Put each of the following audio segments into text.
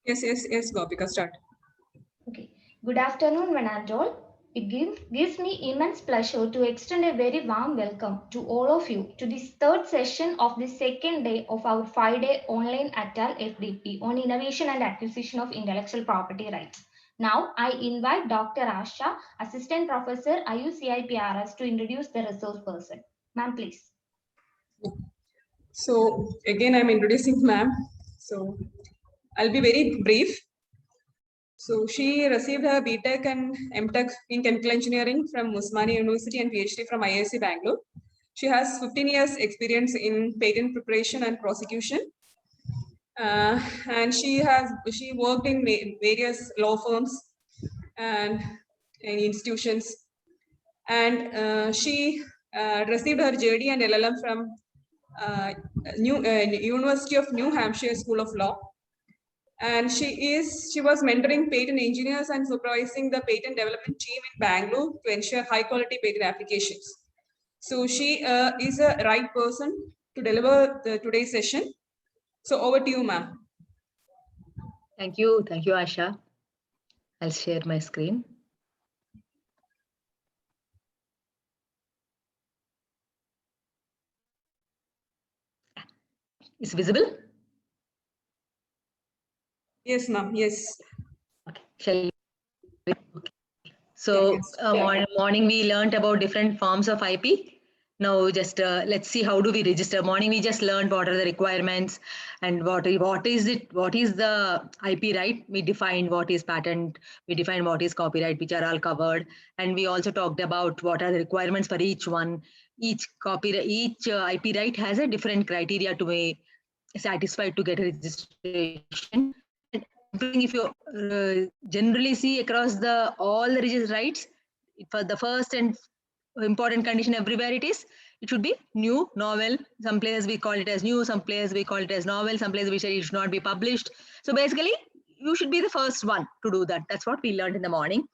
Yes, Gopika, start. Okay. Good afternoon, one and all. It gives me immense pleasure to extend a very warm welcome to all of you to this third session of the second day of our 5-day online ATAL FDP on innovation and acquisition of intellectual property rights. Now, I invite Dr. Asha, Assistant Professor, IUCIPRS, to introduce the resource person. Ma'am, please. So again, I'm introducing ma'am. So I'll be very brief. So she received her BTech and MTech in chemical engineering from Usmania University and PhD from IISc Bangalore. She has 15 years experience in patent preparation and prosecution. And she worked in various law firms and in institutions. And she received her JD and LLM from University of New Hampshire School of Law. And she was mentoring patent engineers and supervising the patent development team in Bangalore to ensure high quality patent applications. So she is a right person to deliver today's session. So over to you, ma'am. Thank you, Asha. I'll share my screen. Is visible? Yes, ma'am. Yes. Okay. Shall we? Okay. So morning we learned about different forms of IP. Now just let's see how do we register. Morning we just learned what are the requirements and what is the IP right. We defined what is patent, we defined what is copyright, which are all covered, and we also talked about what are the requirements for each one. Each IP right has a different criteria to be satisfied to get a registration. If you generally see across all the registered rights, for the first and important condition everywhere it should be new, novel. Some places we call it as new, some places we call it as novel, some places we say it should not be published. So basically, you should be the first one to do that. That's what we learned in the morning.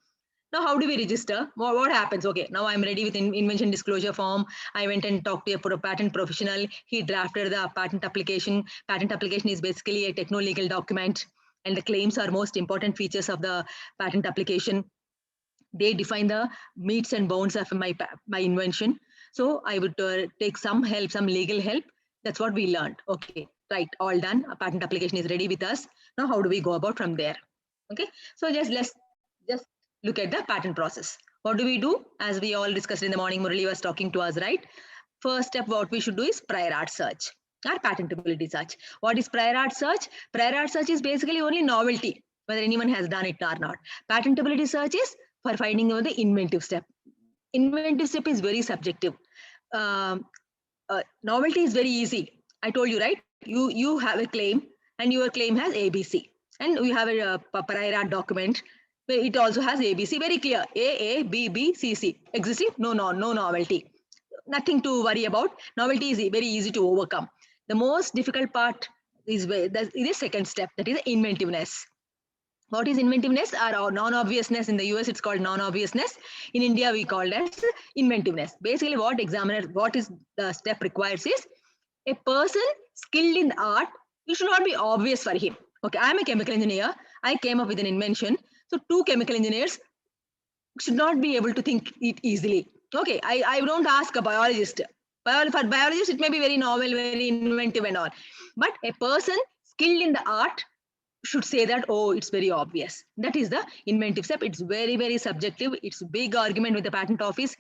Now, how do we register? What happens? Okay, now I'm ready with invention disclosure form. I went and talked to a patent professional. He drafted the patent application. Patent application is basically a techno-legal document, and the claims are most important features of the patent application. They define the metes and bounds of my invention. So I would take some help, some legal help. That's what we learned. Okay, right, all done. A patent application is ready with us. Now, how do we go about from there? Okay, so let's look at the patent process. What do we do? As we all discussed in the morning, Murali was talking to us, right? First step, what we should do is prior art search or patentability search. What is prior art search? Prior art search is basically only novelty, whether anyone has done it or not. Patentability search is for finding out the inventive step. Inventive step is very subjective. Novelty is very easy. I told you, right? You have a claim and your claim has ABC. And we have a prior art document. It also has ABC, very clear. A, B, B, C, C. Existing, no novelty. Nothing to worry about. Novelty is very easy to overcome. The most difficult part is the second step, that is inventiveness. What is inventiveness or non-obviousness? In the US, it's called non-obviousness. In India, we call it as inventiveness. Basically, what is the step requires is a person skilled in the art, it should not be obvious for him. Okay, I'm a chemical engineer. I came up with an invention. So two chemical engineers should not be able to think it easily. Okay, I don't ask a biologist. For biologists, it may be very novel, very inventive and all. But a person skilled in the art should say that, oh, it's very obvious. That is the inventive step. It's very, very subjective. It's a big argument with the patent office.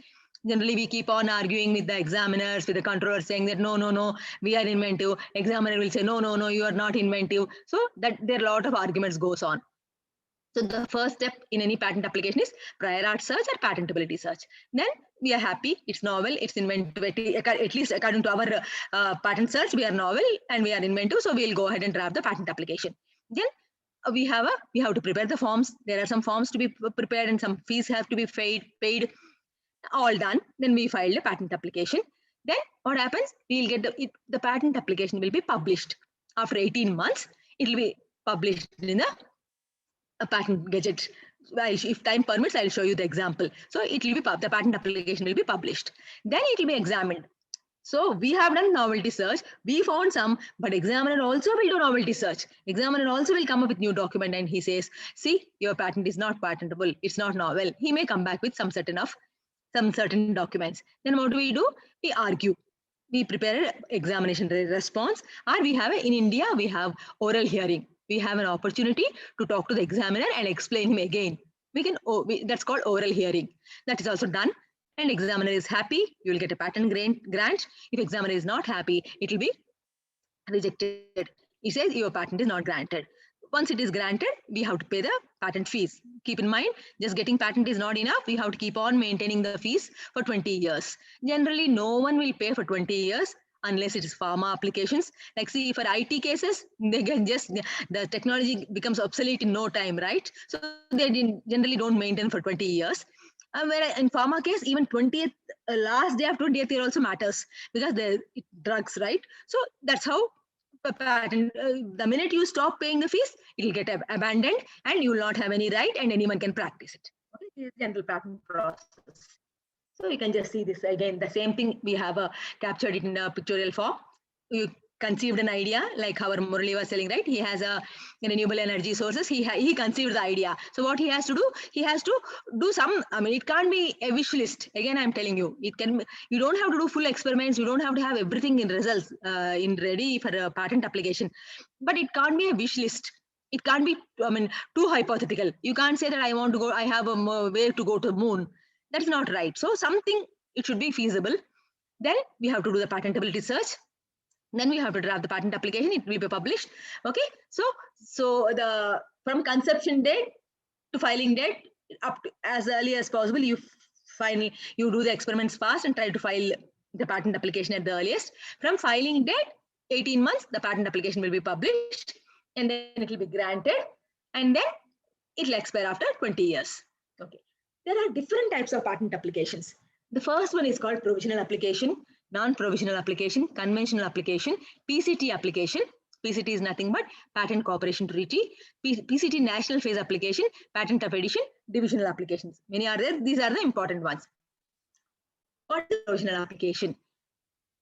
Generally, we keep on arguing with the examiners, with the controllers, saying that, no, we are inventive. Examiner will say, no, you are not inventive. So that there are a lot of arguments goes on. So the first step in any patent application is prior art search or patentability search. Then we are happy, it's novel, it's inventive, at least according to our patent search, we are novel and we are inventive. So we'll go ahead and draft the patent application. Then we have to prepare the forms. There are some forms to be prepared and some fees have to be paid. All done. Then we file a patent application. Then what happens? We'll get the patent application will be published after 18 months. It will be published in a patent gadget. If time permits, I'll show you the example. So it will be the patent application will be published. Then it will be examined. So we have done novelty search. We found some, but examiner also will do novelty search. Examiner also will come up with new document and he says, see, your patent is not patentable. It's not novel. He may come back with some certain documents. Then what do? We argue. We prepare an examination response, or in India, we have oral hearing. We have an opportunity to talk to the examiner and explain him again. That's called oral hearing. That is also done. And examiner is happy, you will get a patent grant. If examiner is not happy, it will be rejected. He says your patent is not granted. Once it is granted, we have to pay the patent fees. Keep in mind, just getting patent is not enough. We have to keep on maintaining the fees for 20 years. Generally, no one will pay for 20 years unless it is pharma applications. Like see, for IT cases, they can just, the technology becomes obsolete in no time, right? So they generally don't maintain for 20 years. Whereas in pharma case, even 20th, last day of 20th year also matters because they're drugs, right? So that's how patent, the minute you stop paying the fees, it will get abandoned and you will not have any right and anyone can practice it. Okay, this is general patent process. So you can just see this again, the same thing we have captured it in a pictorial form. You conceived an idea like how Murali was telling, right? He has a renewable energy sources. He conceived the idea. So what he has to do? He has to do some, it can't be a wish list. Again, I'm telling you, you don't have to do full experiments. You don't have to have everything in results ready for a patent application, but it can't be a wish list. It can't be, too hypothetical. You can't say that I have a way to go to the moon. That's not right. So something, it should be feasible. Then we have to do the patentability search. Then we have to draft the patent application. It will be published. Okay. So the from conception date to filing date, up to as early as possible, you do the experiments fast and try to file the patent application at the earliest. From filing date, 18 months, the patent application will be published and then it will be granted and then it will expire after 20 years. Okay. There are different types of patent applications. The first one is called provisional application, non-provisional application, conventional application, PCT application. PCT is nothing but Patent Cooperation Treaty, PCT National Phase Application, Patent of Edition, divisional applications. Many are there. These are the important ones. What is provisional application?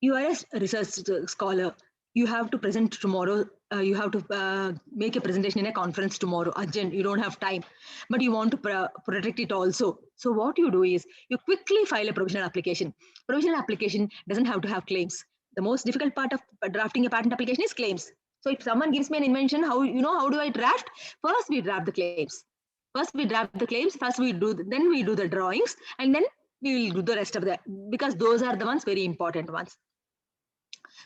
You are a research scholar. You have to present tomorrow. You have to make a presentation in a conference tomorrow. Urgent. You don't have time, but you want to protect it also. So what you do is you quickly file a provisional application. Provisional application doesn't have to have claims. The most difficult part of drafting a patent application is claims. So if someone gives me an invention, how do I draft? First we draft the claims. First we do the drawings, and then we will do the rest of that because those are the ones very important ones.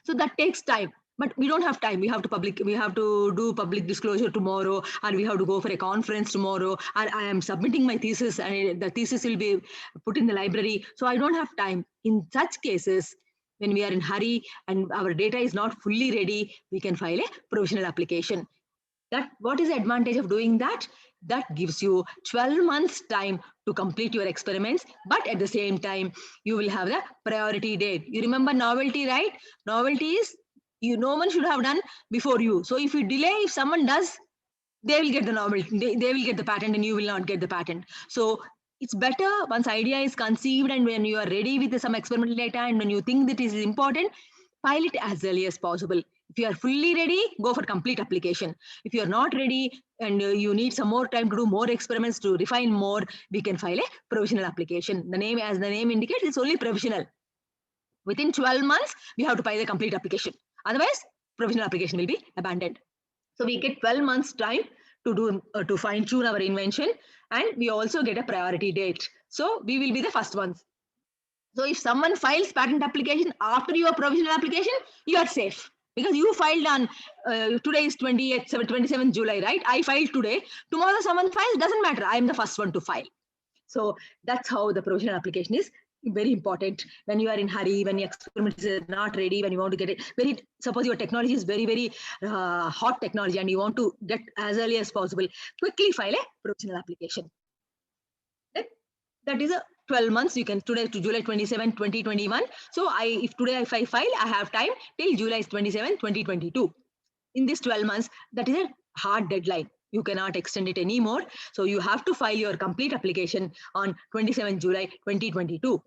So that takes time, but we don't have time. We have to do public disclosure tomorrow, and we have to go for a conference tomorrow. And I am submitting my thesis, and the thesis will be put in the library. So I don't have time. In such cases, when we are in hurry and our data is not fully ready, we can file a provisional application. What is the advantage of doing that? That gives you 12 months time to complete your experiments, but at the same time, you will have the priority date. You remember novelty, right? Novelty is, no one should have done before you. So if you delay, if someone does, they will get the novelty, they will get the patent and you will not get the patent. So it's better once idea is conceived and when you are ready with some experimental data and when you think that it is important, file it as early as possible. If you are fully ready, go for complete application. If you are not ready and you need some more time to do more experiments to refine more, we can file a provisional application. As the name indicates, it's only provisional. Within 12 months, we have to file a complete application. Otherwise, provisional application will be abandoned. So we get 12 months time to fine tune our invention, and we also get a priority date. So we will be the first ones. So if someone files patent application after your provisional application, you are safe. Because you filed on, today is 27th July, right? I filed today. Tomorrow someone files, doesn't matter. I am the first one to file. So that's how the provisional application is very important. When you are in hurry, when your experiment is not ready, when you want to get it, suppose your technology is very, very hot technology and you want to get as early as possible, quickly file a provisional application. That is a 12 months. You can today to July 27, 2021. So if I file, I have time till July 27, 2022. In this 12 months, that is a hard deadline. You cannot extend it anymore. So you have to file your complete application on 27 July 2022.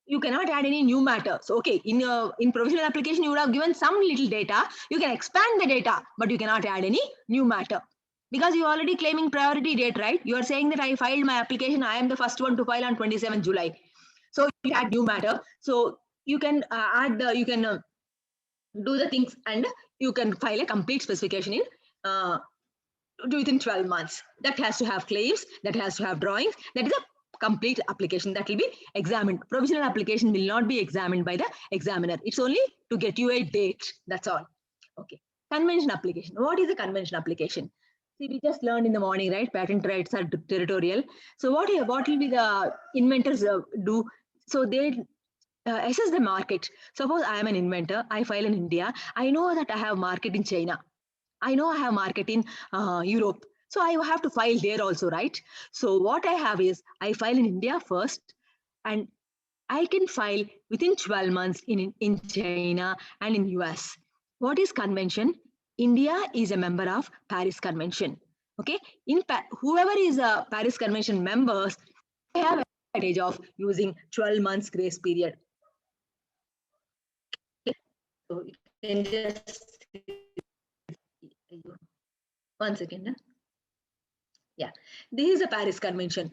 you cannot add any new matter. So, okay, in provisional application, you would have given some little data. You can expand the data, but you cannot add any new matter. Because you're already claiming priority date, right? You are saying that I filed my application. I am the first one to file on 27 July. So you add new matter. So you can do the things and you can file a complete specification in within 12 months. That has to have claims, that has to have drawings. That is a complete application that will be examined. Provisional application will not be examined by the examiner. It's only to get you a date. That's all. Okay. Convention application. What is a convention application? See, we just learned in the morning, right? Patent rights are territorial. So what will be the inventors do? So they assess the market. Suppose I am an inventor, I file in India. I know that I have market in China. I know I have market in Europe. So I have to file there also, right? So what I have is I file in India first, and I can file within 12 months in China and in US. What is convention? India is a member of Paris Convention. Okay, whoever is a Paris Convention members, they have an advantage of using 12 months grace period. Okay. So you can just 1 second. Yeah, this is a Paris Convention.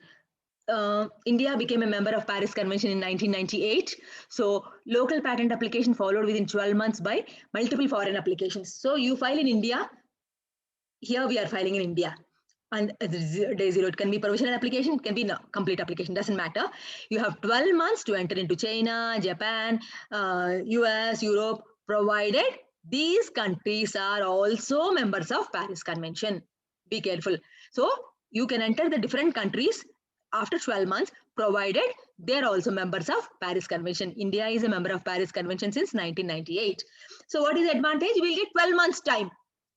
India became a member of Paris Convention in 1998. So local patent application followed within 12 months by multiple foreign applications. So you file in India. Here we are filing in India. And day zero, it can be provisional application, it can be no, complete application, doesn't matter. You have 12 months to enter into China, Japan, US, Europe, provided these countries are also members of Paris Convention. Be careful. So you can enter the different countries after 12 months, provided they're also members of Paris Convention. India is a member of Paris Convention since 1998. So what is the advantage? We'll get 12 months time,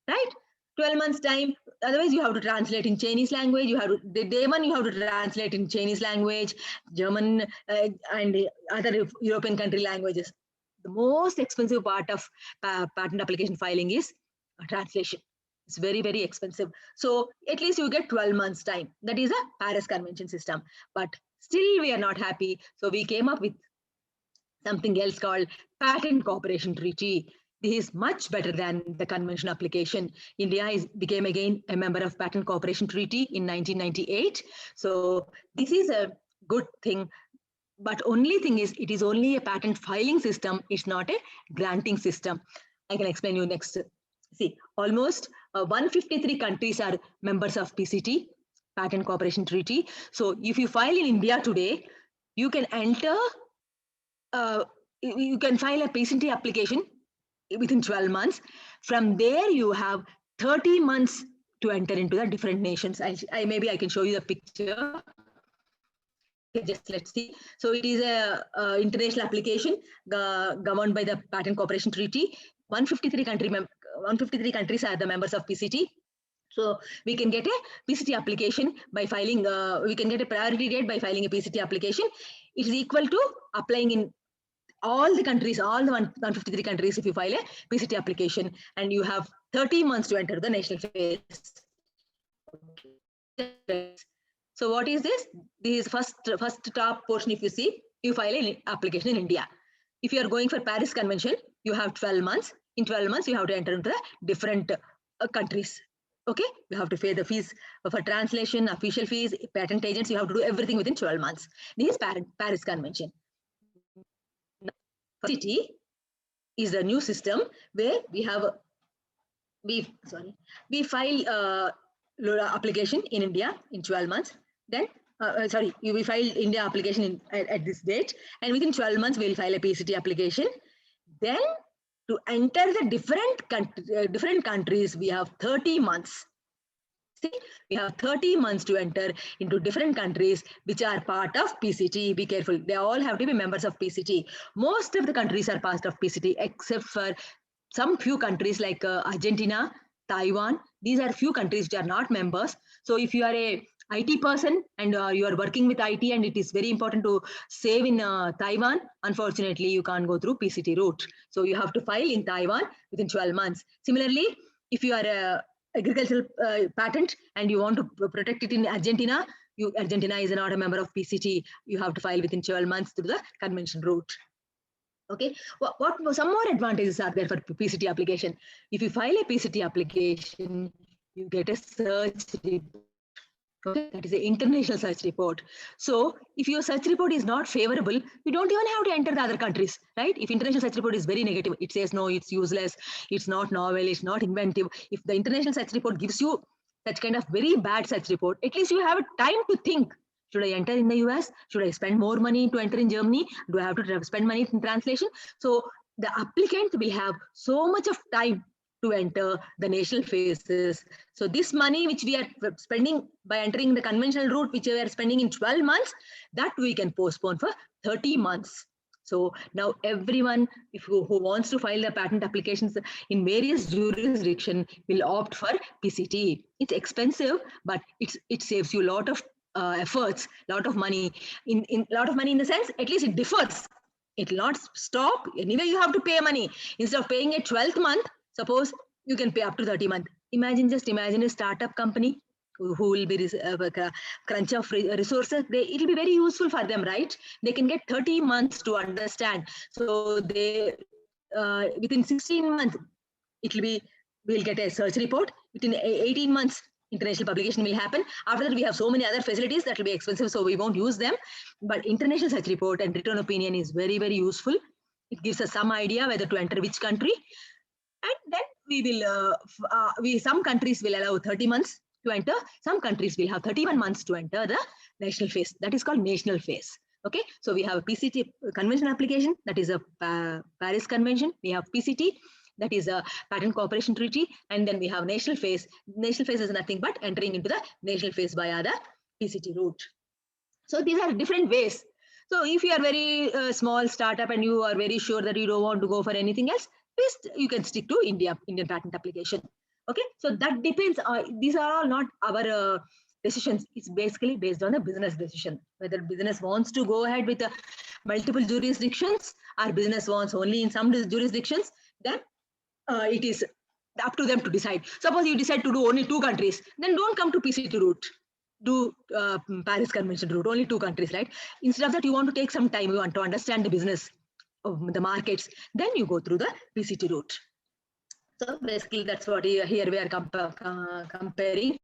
right? 12 months time. Otherwise, you have to translate in Chinese language. You have to, the day one, you have to translate in Chinese language, German, and other European country languages. The most expensive part of patent application filing is translation. It's very, very expensive. So at least you get 12 months time. That is a Paris Convention system. But still we are not happy. So we came up with something else called Patent Cooperation Treaty. This is much better than the convention application. India became again a member of Patent Cooperation Treaty in 1998. So this is a good thing. But only thing is, it is only a patent filing system. It's not a granting system. I can explain you next. See, almost 153 countries are members of PCT, Patent Cooperation Treaty. So if you file in India today, you can enter, you can file a PCT application within 12 months. From there, you have 30 months to enter into the different nations. Maybe I can show you the picture. Just let's see. So it is a international application governed by the Patent Cooperation Treaty. 153 countries are the members of PCT. So we can get a PCT application by filing, we can get a priority date by filing a PCT application. It is equal to applying in all the countries, all the 153 countries if you file a PCT application, and you have 30 months to enter the national phase. So what is this? This is first top portion. If you see, you file an application in India. If you are going for Paris Convention, you have 12 months. In 12 months, you have to enter into the different countries. Okay, you have to pay the fees for translation, official fees, patent agents. You have to do everything within 12 months. This is Paris Convention. PCT is a new system where we file application in India in 12 months. Then, we file India application at this date, and within 12 months we'll file a PCT application. Then, to enter the different countries, we have 30 months. See, we have 30 months to enter into different countries which are part of PCT. Be careful, they all have to be members of PCT. Most of the countries are part of PCT except for some few countries like Argentina, Taiwan. These are few countries which are not members. So if you are a IT person and you are working with IT and it is very important to save in Taiwan, unfortunately, you can't go through PCT route. So you have to file in Taiwan within 12 months. Similarly, if you are agricultural patent and you want to protect it in Argentina, Argentina is not a member of PCT. You have to file within 12 months through the convention route. Okay, what some more advantages are there for PCT application? If you file a PCT application, you get a search report. Okay, that is an international search report. So if your search report is not favorable, you don't even have to enter the other countries, right? If international search report is very negative, it says no, it's useless, it's not novel, it's not inventive. If the international search report gives you such kind of very bad search report, at least you have time to think. Should I enter in the US? Should I spend more money to enter in Germany? Do I have to spend money in translation? So the applicant will have so much of time to enter the national phases. So this money which we are spending by entering the conventional route, which we are spending in 12 months, that we can postpone for 30 months. So now everyone who wants to file the patent applications in various jurisdictions will opt for PCT. It's expensive, but it saves you a lot of efforts, lot of money. In lot of money in the sense, at least it differs. It will not stop. Anyway, you have to pay money. Instead of paying a 12th month, suppose you can pay up to 30 months. Just imagine a startup company who will be crunch of resources. It will be very useful for them, right? They can get 30 months to understand. So they within 16 months, we'll get a search report. Within 18 months, international publication will happen. After that, we have so many other facilities that will be expensive, so we won't use them. But international search report and written opinion is very, very useful. It gives us some idea whether to enter which country. And then we will, some countries will allow 30 months to enter. Some countries will have 31 months to enter the national phase. That is called national phase. Okay, so we have a PCT convention application, that is a Paris Convention. We have PCT, that is a patent cooperation treaty. And then we have national phase. National phase is nothing but entering into the national phase via the PCT route. So these are different ways. So if you are very small startup and you are very sure that you don't want to go for anything else, please you can stick to Indian patent application. Okay, so that depends. These are all not our decisions. It's basically based on a business decision. Whether business wants to go ahead with multiple jurisdictions or business wants only in some jurisdictions, then it is up to them to decide. Suppose you decide to do only 2 countries, then don't come to PCT route. Do Paris Convention route, only 2 countries, right? Instead of that, you want to take some time, you want to understand the business of the markets, then you go through the PCT route. So basically, that's what here we are comparing.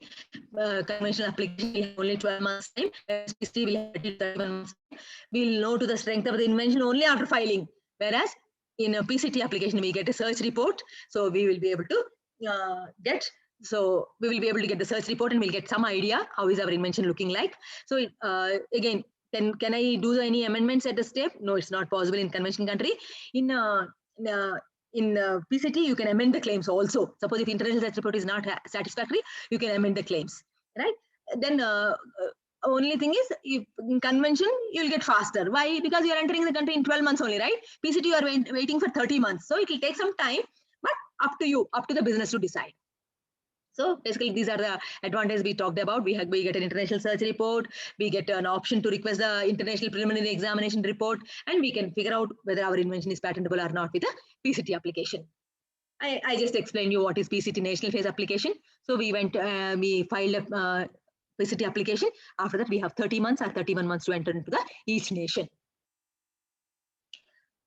Conventional application only 12 months time. PCT will have 31 months. We'll know to the strength of the invention only after filing. Whereas in a PCT application, we get a search report. So we will be able to get the search report and we'll get some idea how is our invention looking like. So again, can I do any amendments at the step? No, it's not possible in convention country. In PCT, you can amend the claims also. Suppose if international search report is not satisfactory, you can amend the claims, right? Then only thing is, if in convention, you'll get faster. Why? Because you are entering the country in 12 months only, right? PCT, you are waiting for 30 months. So it will take some time, but up to you, up to the business to decide. So basically, these are the advantages we talked about. We get an international search report. We get an option to request the international preliminary examination report, and we can figure out whether our invention is patentable or not with a PCT application. I just explained you what is PCT national phase application. So we filed a PCT application. After that, we have 30 months or 31 months to enter into each nation.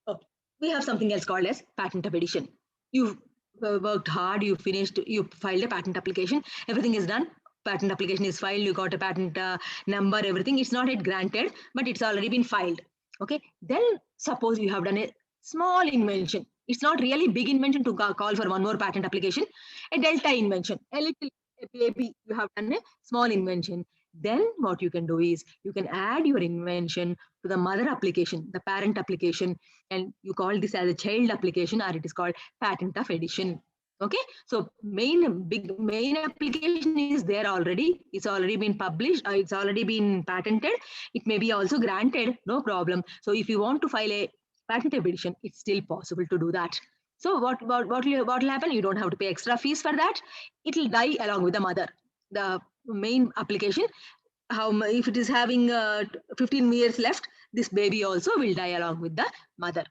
Okay. We have something else called as patent of edition. You worked hard, you finished, you filed a patent application, everything is done, patent application is filed, you got a patent number, everything. It's not yet granted, but it's already been filed. Okay, then suppose you have done a small invention. It's not really big invention to call for one more patent application. A delta invention, a baby, you have done a small invention. Then what you can do is you can add your invention to the mother application, the parent application, and you call this as a child application, or it is called patent of edition. Okay, so main application is there already. It's already been published. It's already been patented. It may be also granted, no problem. So if you want to file a patent of edition, it's still possible to do that. So what will happen? You don't have to pay extra fees for that. It will die along with the mother. The main application, if it is having 15 years left, this baby also will die along with the mother.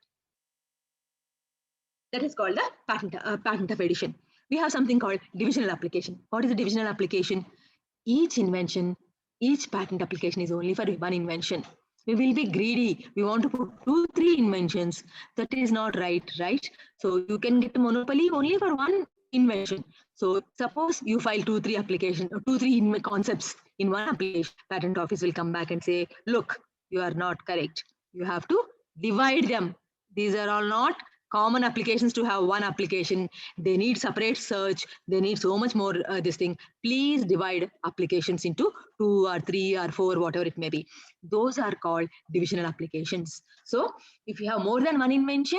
That is called the patent of edition. we have something called divisional application. What is a divisional application? Each invention, each patent application is only for one invention. We will be greedy. We want to put 2, 3 inventions. That is not right, right? So you can get a monopoly only for one invention. So suppose you file 2, 3 applications or 2, 3 concepts in one application, patent office will come back and say, look, you are not correct. You have to divide them. These are all not common applications to have one application. They need separate search. They need so much more this thing. Please divide applications into 2 or 3 or 4, whatever it may be. Those are called divisional applications. So if you have more than one invention,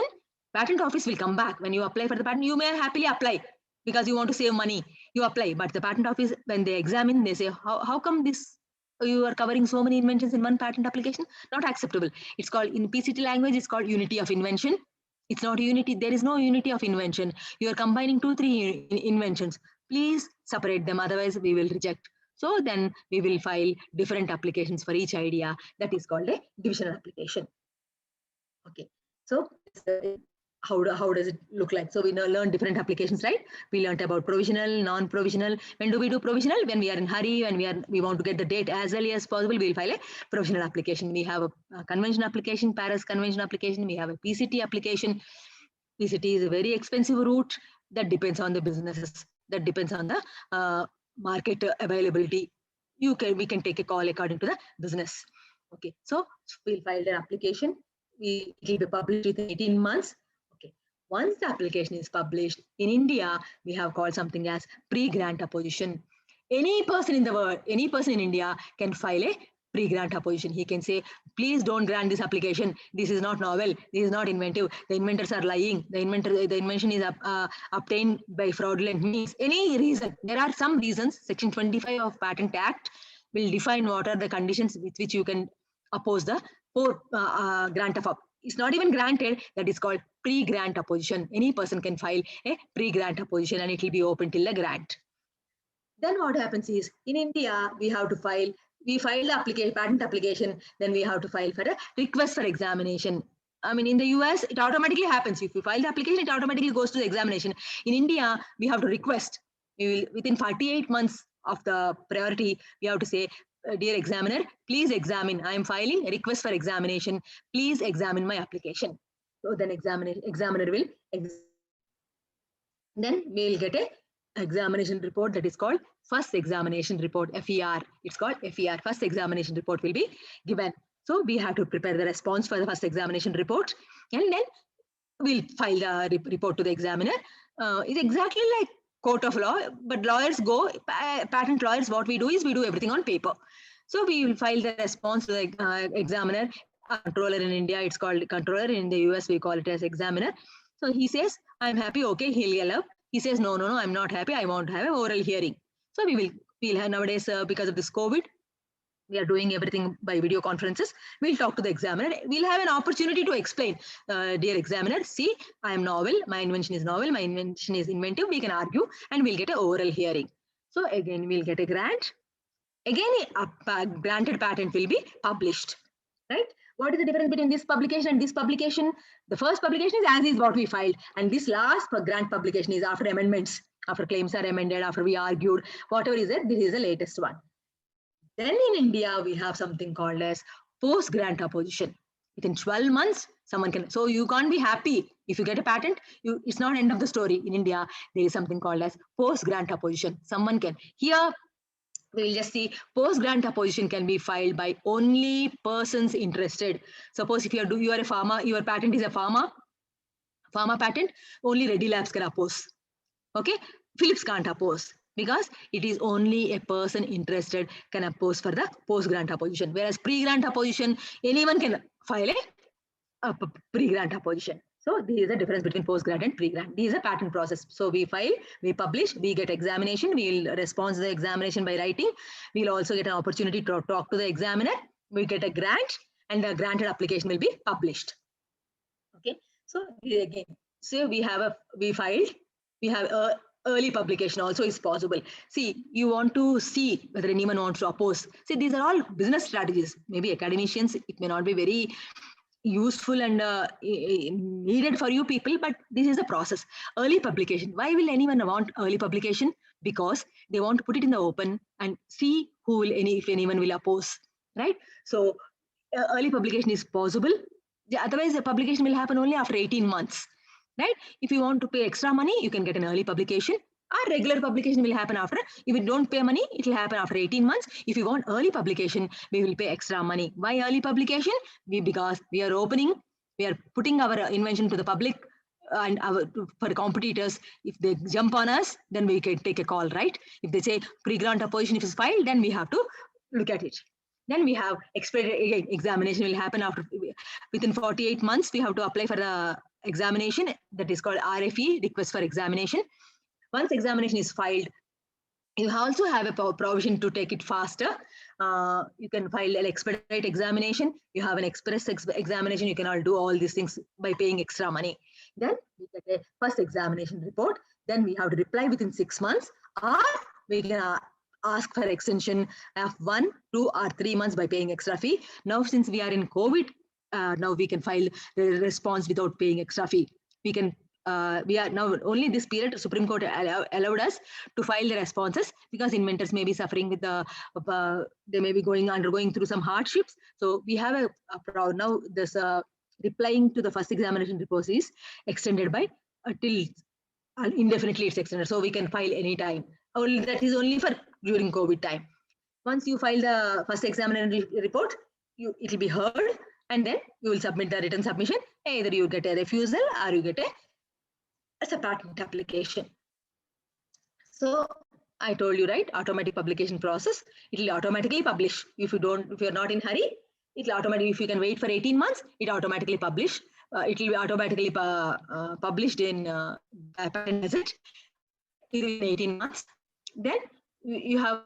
patent office will come back. When you apply for the patent, you may happily apply because you want to save money. You apply, but the patent office, when they examine, they say, how come this you are covering so many inventions in one patent application? Not acceptable. It's called, in PCT language, it's called unity of invention. It's not unity. There is no unity of invention. You are combining 2, 3 inventions. Please separate them. Otherwise, we will reject. So then we will file different applications for each idea. That is called a divisional application. Okay. So how does it look like? So we learn different applications, right? We learned about provisional, non-provisional. When do we do provisional? When we are in hurry, when we want to get the date as early as possible, we'll file a provisional application. We have a convention application, Paris convention application. We have a PCT application. PCT is a very expensive route. That depends on the businesses. That depends on the market availability. We can take a call according to the business. Okay, so we'll file the application. It will be published within 18 months. Okay, once the application is published, in India, we have called something as pre-grant opposition. Any person in the world, any person in India can file a pre-grant opposition. He can say, please don't grant this application. This is not novel. This is not inventive. The inventors are lying. The invention is obtained by fraudulent means. Any reason. There are some reasons. Section 25 of Patent Act will define what are the conditions with which you can oppose the grant of it's not even granted. That is called pre-grant opposition. Any person can file a pre-grant opposition and it will be open till the grant. Then what happens is, in India, we have to file. We file the patent application, then we have to file for a request for examination. I mean, in the US, it automatically happens. If you file the application, it automatically goes to the examination. In India, we have to request. We will, within 48 months of the priority, we have to say, dear examiner, please examine. I am filing a request for examination. Please examine my application. So then examiner will, then we will get a examination report that is called first examination report, FER. It's called FER. First examination report will be given. So we have to prepare the response for the first examination report, and then we'll file the report to the examiner. It's exactly like court of law, but lawyers go, patent lawyers, what we do is we do everything on paper. So we will file the response to the examiner. Controller in India, it's called controller. In the US, we call it as examiner. So he says, I'm happy, okay, he'll allow. He says, no, I'm not happy. I want to have an oral hearing. So we'll have nowadays, because of this COVID, we are doing everything by video conferences. We'll talk to the examiner. We'll have an opportunity to explain, dear examiner, see, I am novel. My invention is novel. My invention is inventive. We can argue and we'll get an oral hearing. So again, we'll get a grant. Again, a granted patent will be published, right? What is the difference between this publication and this publication? The first publication is as is what we filed. And this last grant publication is after amendments, after claims are amended, after we argued, whatever is it, this is the latest one. Then in India, we have something called as post-grant opposition. Within 12 months, someone can, so you can't be happy. If you get a patent, it's not end of the story. In India, there is something called as post-grant opposition. Someone can, here, we'll just see post-grant opposition can be filed by only persons interested. Suppose if you are a pharma, your patent is a pharma patent, only Reddy Labs can oppose. Okay, Philips can't oppose because it is only a person interested can oppose for the post-grant opposition. Whereas pre-grant opposition, anyone can file a pre-grant opposition. So this is the difference between post-grant and pre-grant. This is a patent process. So we file, we publish, we get examination, we'll respond to the examination by writing. We'll also get an opportunity to talk to the examiner. We get a grant and the granted application will be published. Okay. So again, so we filed, we have a early publication also is possible. See, you want to see whether anyone wants to oppose. See, these are all business strategies. Maybe academicians, it may not be very useful and needed for you people, but this is the process. Early publication. Why will anyone want early publication? Because they want to put it in the open and see who will if anyone will oppose, right? So early publication is possible. Otherwise, the publication will happen only after 18 months, right? If you want to pay extra money, you can get an early publication. Our regular publication will happen after. If you don't pay money, it will happen after 18 months. If you want early publication, we will pay extra money. Why early publication? Because we are putting our invention to the public and for competitors. If they jump on us, then we can take a call, right? If they say pre-grant opposition is filed, then we have to look at it. Then we have expedited examination will happen within 48 months. We have to apply for the examination that is called RFE, request for examination. Once examination is filed, you also have a provision to take it faster. You can file an expedite examination. You have an express examination. You can do all these things by paying extra money. Then we get a first examination report. Then we have to reply within 6 months, or we can ask for extension of 1, 2, or 3 months by paying extra fee. Now, since we are in COVID, now we can file the response without paying extra fee. We are now only this period, Supreme Court allowed us to file the responses because inventors may be suffering with they may be undergoing through some hardships. So we have now this replying to the first examination report is extended by till indefinitely it's extended. So we can file anytime. That is only for during COVID time. Once you file the first examination report, it will be heard, and then you will submit the written submission. Either you get a refusal or you get as a patent application. So I told you, right? Automatic publication process. It will automatically publish. If you're not in hurry, it will automatically. If you can wait for 18 months, it automatically publish. It will be automatically published in Patent Gazette within 18 months. Then you have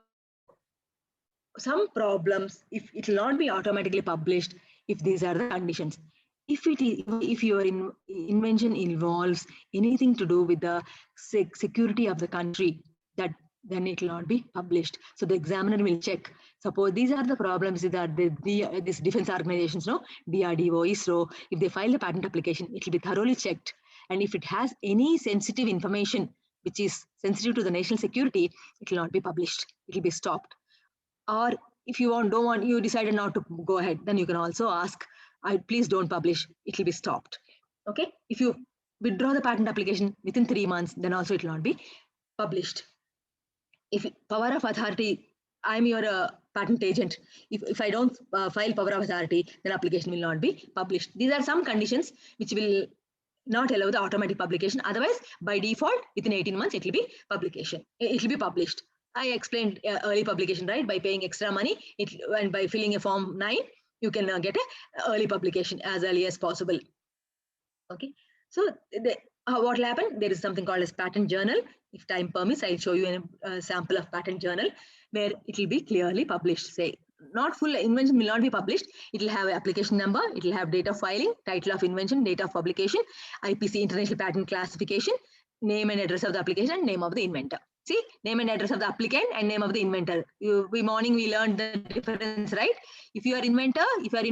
some problems if it will not be automatically published if these are the conditions. If your invention involves anything to do with the security of the country, then it will not be published. So the examiner will check. Suppose these are the problems that these defense organizations, DRDO, ISRO, if they file the patent application, it will be thoroughly checked. And if it has any sensitive information which is sensitive to the national security, it will not be published. It will be stopped. Or if you you decided not to go ahead, then you can also ask, please don't publish, it will be stopped. Okay. If you withdraw the patent application within 3 months, then also it will not be published. If power of authority, I'm your patent agent. If I don't file power of authority, then application will not be published. These are some conditions which will not allow the automatic publication. Otherwise, by default, within 18 months, it will be publication. It will be published. I explained early publication, right? By paying extra money, and by filling a form 9, you can get a early publication as early as possible. Okay. So what will happen? There is something called as patent journal. If time permits, I'll show you a sample of patent journal where it will be clearly published. Say, not full invention will not be published. It will have an application number. It will have date of filing, title of invention, date of publication, IPC International Patent Classification, name and address of the application, and name of the inventor. See, name and address of the applicant and name of the inventor. Morning we learned the difference, right? If you are inventor, if you are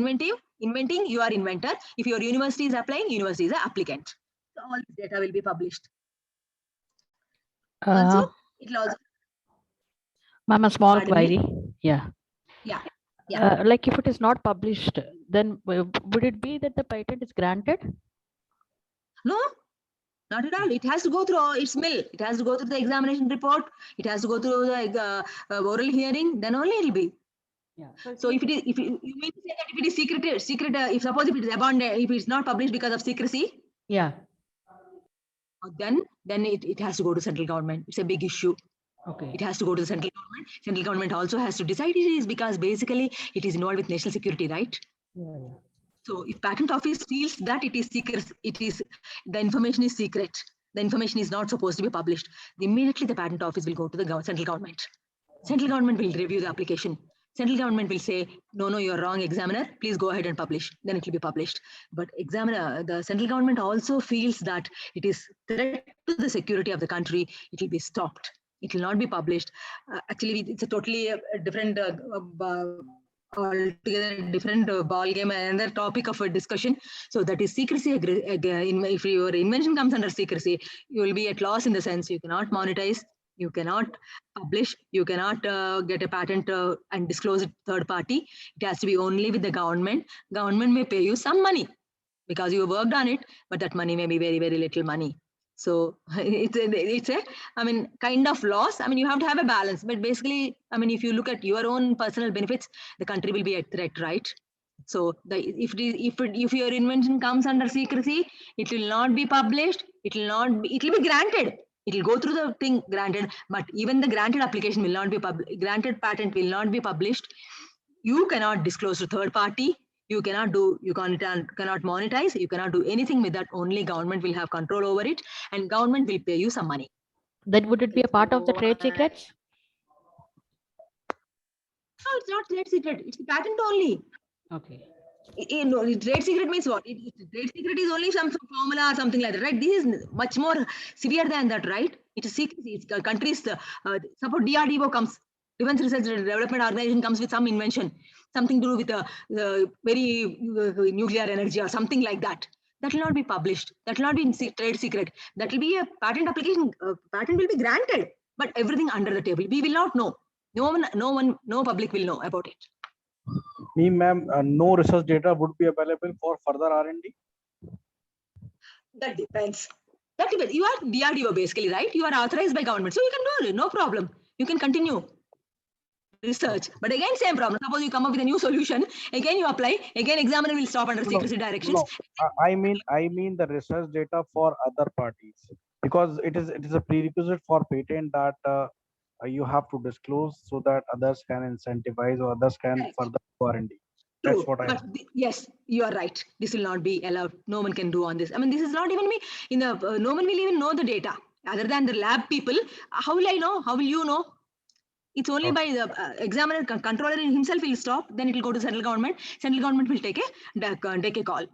inventing, you are inventor. If your university is applying, university is an applicant. So all this data will be published. Also, it will also. Ma'am, a small Pardon me? query. Yeah. Like if it is not published, then would it be that the patent is granted? No, not at all. It has to go through its mill. It has to go through the examination report. It has to go through the oral hearing. Then only it will be. Yeah. So if you mean to say that if it is secret, if suppose if it is abandoned, if it's not published because of secrecy, yeah, then it has to go to central government. It's a big issue. Okay. It has to go to the central government. Central government also has to decide it is because basically it is involved with national security, right? Yeah. So if patent office feels that it is secret, the information is secret, the information is not supposed to be published, immediately the patent office will go to the central government. Central government will review the application. Central government will say, no, you're wrong, examiner, please go ahead and publish. Then it will be published. But the central government also feels that it is threat to the security of the country, it will be stopped. It will not be published. Actually, it's a totally different altogether a different ball game, another topic of a discussion. So that is secrecy. If your invention comes under secrecy, you will be at loss in the sense you cannot monetize, you cannot publish, you cannot get a patent and disclose it third party. It has to be only with the government. Government may pay you some money because you worked on it, but that money may be very, very little money. So it's a, I mean, kind of loss. I mean, you have to have a balance, but basically, I mean, if you look at your own personal benefits, the country will be at threat, right? So if your invention comes under secrecy, it will not be published. It will be granted. It will go through the thing granted, but even the granted application will not be granted patent will not be published. You cannot disclose to third party. You cannot monetize, you cannot do anything with that. Only government will have control over it, and government will pay you some money. Then would it be a part of the trade secrets? No, it's not trade secret. It's patent only. Okay. Trade secret means what? Trade secret is only some formula or something like that, right? This is much more severe than that, right? It is secrecy. It's countries. Suppose DRDO comes, Defense Research and Development Organization comes with some invention, something to do with very nuclear energy or something like that. That will not be published. That will not be in trade secret. That will be a patent application. Patent will be granted, but everything under the table. We will not know. No public will know about it. Me, ma'am, no research data would be available for further R&D? That depends. That depends. You are DRDO basically, right? You are authorized by government. So you can do it, no problem. You can continue research. But again, same problem. Suppose you come up with a new solution, again you apply, again examiner will stop under secrecy directions. No, I mean the research data for other parties, because it is a prerequisite for patent that you have to disclose so that others can incentivize or others can further R&D. That's what I. Yes, you are right. This will not be allowed. No one can do on this. I mean, this is not even me. No one will even know the data other than the lab people. How will I know? How will you know? It's only by the examiner, controller himself will stop. Then it will go to central government. Central government will take a call.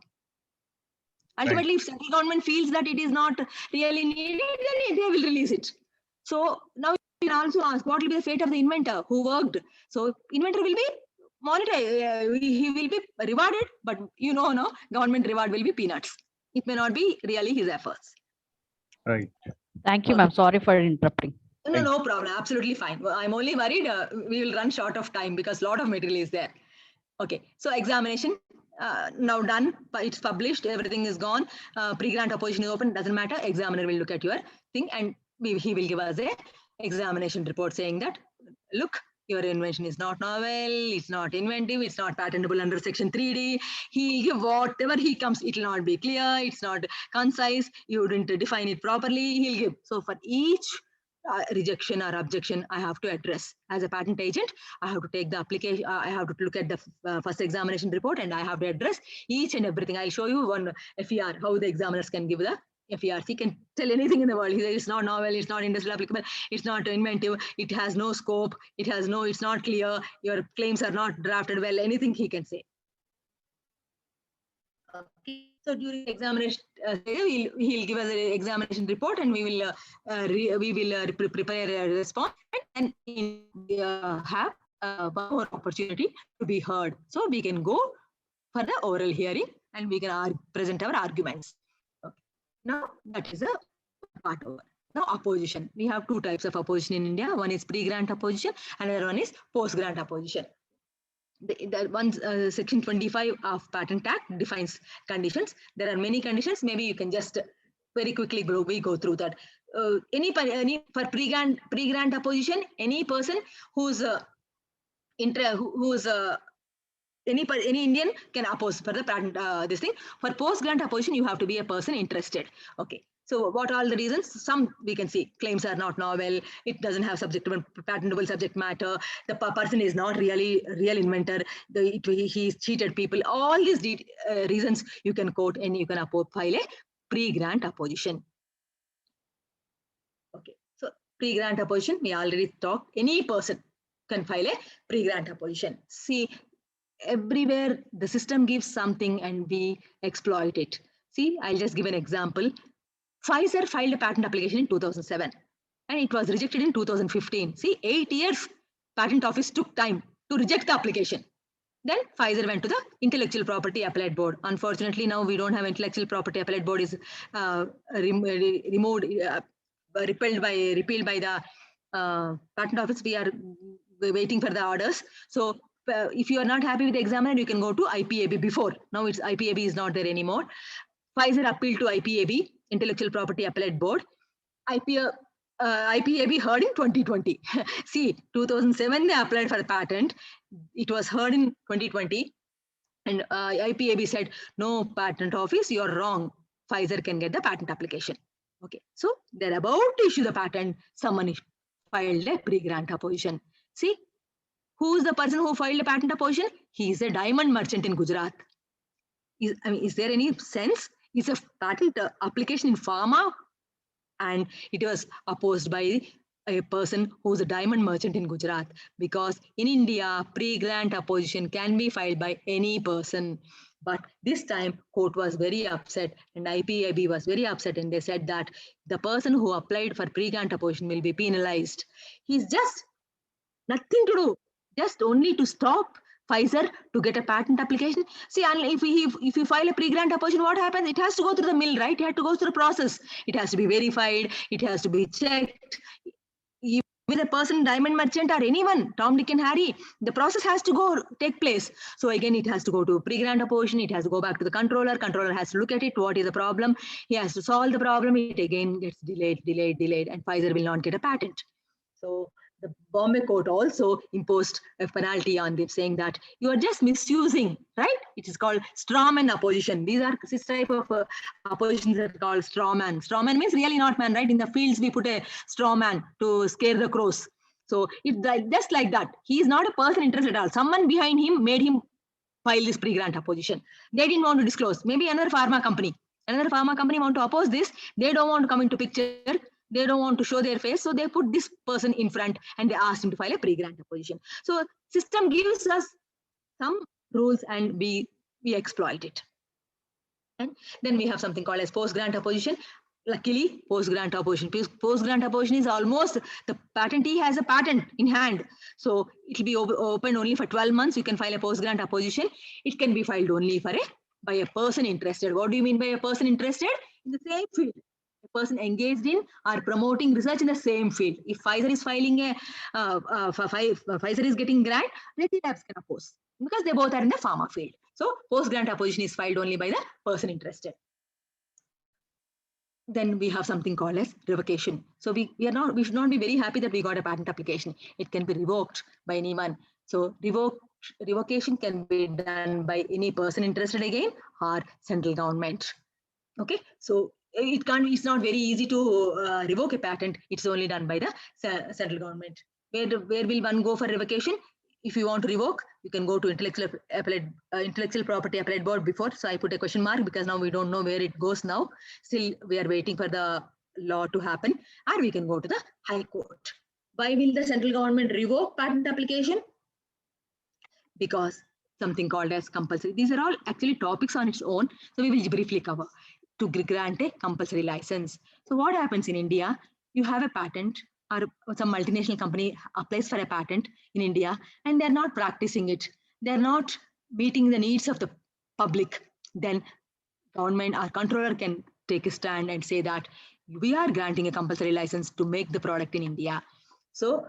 Ultimately, if central government feels that it is not really needed, then they will release it. So now you can also ask, what will be the fate of the inventor who worked? So inventor will be monetized. He will be rewarded, but government reward will be peanuts. It may not be really his efforts. Right. Thank you, ma'am. Sorry for interrupting. No problem. Absolutely fine. Well, I'm only worried we will run short of time because a lot of material is there. Okay. So examination now done. It's published. Everything is gone. Pre-grant opposition is open. Doesn't matter. Examiner will look at your thing and he will give us a examination report saying that, look, your invention is not novel, it's not inventive, it's not patentable under section 3D. He'll give whatever he comes, it will not be clear, it's not concise, you didn't define it properly, he'll give. So for each rejection or objection, I have to address. As a patent agent, I have to take the application, I have to look at the first examination report and I have to address each and everything. I'll show you one FER, how the examiners can give the FERs. He can tell anything in the world. He says it's not novel, it's not industrial applicable, it's not inventive, it has no scope, it's not clear, your claims are not drafted well, anything he can say. Okay. So during examination, he'll give us an examination report and we will prepare a response and have one more opportunity to be heard. So we can go for the oral hearing and we can present our arguments. Now that is a part over. Now opposition. We have two types of opposition in India. One is pre-grant opposition, another one is post-grant opposition. Section 25 of Patent Act defines conditions. There are many conditions. Maybe you can just very quickly go through that. For pre-grant opposition, any person any Indian can oppose for the patent this thing. For post-grant opposition, you have to be a person interested. Okay. So what are all the reasons? Some we can see claims are not novel. It doesn't have patentable subject matter. The person is not really a real inventor. He's cheated people. All these reasons you can quote and you can file a pre-grant opposition. Okay. So pre-grant opposition, we already talked. Any person can file a pre-grant opposition. See, everywhere the system gives something and we exploit it. See, I'll just give an example. Pfizer filed a patent application in 2007 and it was rejected in 2015. See, 8 years patent office took time to reject the application. Then Pfizer went to the Intellectual Property Appellate Board. Unfortunately, now we don't have Intellectual Property Appellate Board is removed, repealed by the Patent Office. We are waiting for the orders. So if you are not happy with the examiner, you can go to IPAB before. Now it's IPAB is not there anymore. Pfizer appealed to IPAB, Intellectual Property Appellate Board. IPAB heard in 2020. See, 2007 they applied for the patent. It was heard in 2020. And IPAB said, no, Patent Office, you're wrong. Pfizer can get the patent application. Okay, so they're about to issue the patent. Someone filed a pre-grant opposition. See, who's the person who filed a patent opposition? He is a diamond merchant in Gujarat. Is there any sense? It's a patent application in pharma, and it was opposed by a person who's a diamond merchant in Gujarat, because in India, pre-grant opposition can be filed by any person. But this time, court was very upset, and IPAB was very upset, and they said that the person who applied for pre-grant opposition will be penalized. He's just nothing to do, just only to stop Pfizer to get a patent application. See, if you file a pre-grant opposition, what happens? It has to go through the mill, right? It has to go through the process. It has to be verified. It has to be checked. With a person, diamond merchant or anyone, Tom, Dick and Harry, the process has to take place. So again, it has to go to pre-grant opposition. It has to go back to the controller. Controller has to look at it. What is the problem? He has to solve the problem. It again gets delayed, and Pfizer will not get a patent. So the Bombay court also imposed a penalty on them, saying that you are just misusing, right? It is called strawman opposition. This type of oppositions are called strawman. Strawman means really not man, right? In the fields, we put a strawman to scare the crows. So it's just like that. He is not a person interested at all. Someone behind him made him file this pre-grant opposition. They didn't want to disclose. Maybe another pharma company want to oppose this. They don't want to come into picture. They don't want to show their face, so they put this person in front and they asked him to file a pre-grant opposition. So system gives us some rules and we exploit it. And then we have something called as post-grant opposition. Luckily, post-grant opposition is almost, the patentee has a patent in hand. So it will be open only for 12 months. You can file a post-grant opposition. It can be filed only by a person interested. What do you mean by a person interested? In the same field. Person engaged in or promoting research in the same field. If Pfizer is filing Pfizer is getting grant, Reddy Labs can oppose because they both are in the pharma field. So post-grant opposition is filed only by the person interested. Then we have something called as revocation. So we should not be very happy that we got a patent application. It can be revoked by anyone. So revocation can be done by any person interested again or central government. Okay, so it's not very easy to revoke a patent. It's only done by the central government. Where will one go for revocation? If you want to revoke, you can go to Intellectual Property Appellate Board before. So I put a question mark because now we don't know where it goes now. Still, we are waiting for the law to happen. Or we can go to the High Court. Why will the central government revoke patent application? Because something called as compulsory. These are all actually topics on its own. So we will briefly cover. To grant a compulsory license. So what happens in India? You have a patent or some multinational company applies for a patent in India and they're not practicing it. They're not meeting the needs of the public. Then government or controller can take a stand and say that we are granting a compulsory license to make the product in India. So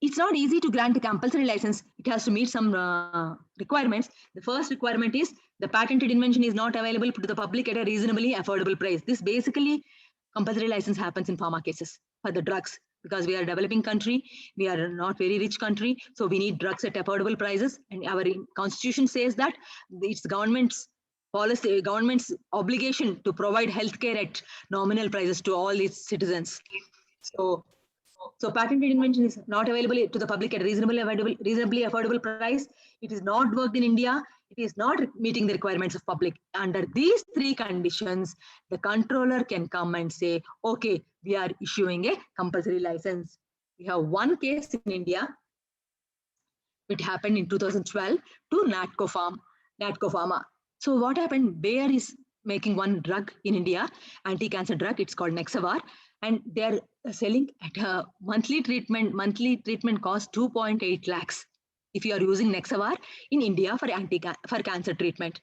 it's not easy to grant a compulsory license. It has to meet some requirements. The first requirement is the patented invention is not available to the public at a reasonably affordable price. This basically compulsory license happens in pharma cases for the drugs because we are a developing country. We are not very rich country. So we need drugs at affordable prices. And our constitution says that it's government's policy, government's obligation to provide healthcare at nominal prices to all its citizens. So patented invention is not available to the public at a reasonably affordable price. It is not worked in India. It is not meeting the requirements of public. Under these three conditions, the controller can come and say, okay, we are issuing a compulsory license. We have one case in India. It happened in 2012 to Natco Pharma. So what happened? Bayer is making one drug in India, anti-cancer drug. It's called Nexavar. And they're selling at a monthly treatment cost 2.8 lakhs if you are using Nexavar in India for cancer treatment.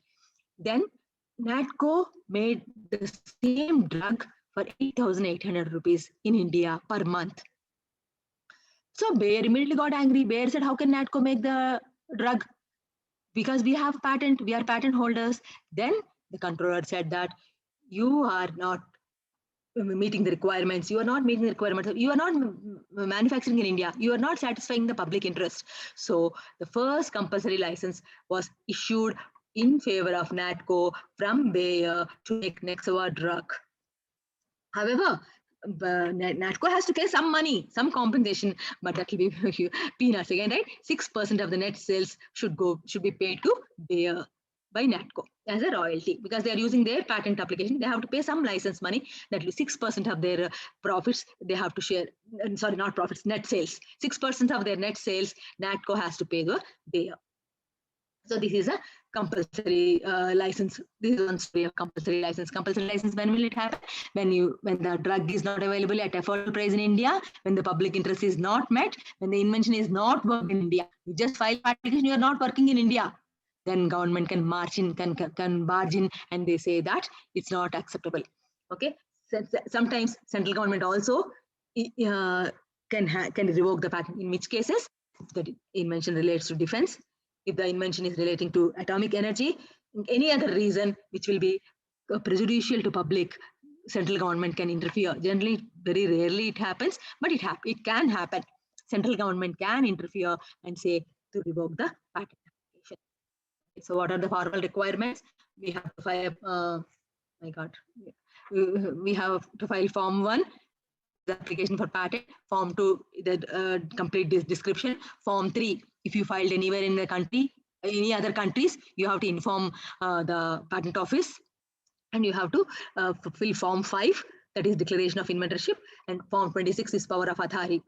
Then NATCO made the same drug for 8,800 rupees in India per month. So Bayer immediately got angry. Bayer said, how can NATCO make the drug? Because we have patent, we are patent holders. Then the controller said that you are not meeting the requirements. You are not meeting the requirements. You are not manufacturing in India. You are not satisfying the public interest. So the first compulsory license was issued in favor of NATCO from Bayer to make Nexavar drug. However, NATCO has to pay some money, some compensation, but that will be peanuts again, right? 6% of the net sales should be paid to Bayer by NATCO as a royalty, because they are using their patent application. They have to pay some license money. That will be 6% of their profits. They have to share. Sorry, not profits, net sales. 6% of their net sales, NATCO has to pay the Bayer. So this is a compulsory license. This is one story of compulsory license. Compulsory license, when will it happen? When the drug is not available at affordable price in India, when the public interest is not met, when the invention is not worked in India. You just file application, you are not working in India. Then government can march in, can barge in, and they say that it's not acceptable. Okay. Sometimes central government also can revoke the patent. In which cases, if the invention relates to defense, if the invention is relating to atomic energy, any other reason which will be prejudicial to public, central government can interfere. Generally, very rarely it happens, but it can happen. Central government can interfere and say to revoke the patent application. So what are the formal requirements? We have to file, we have to file Form 1, the application for patent. Form 2, the complete description. Form 3, if you filed anywhere in the country, any other countries, you have to inform the patent office, and you have to fill Form 5, that is declaration of inventorship, and Form 26 is power of authority,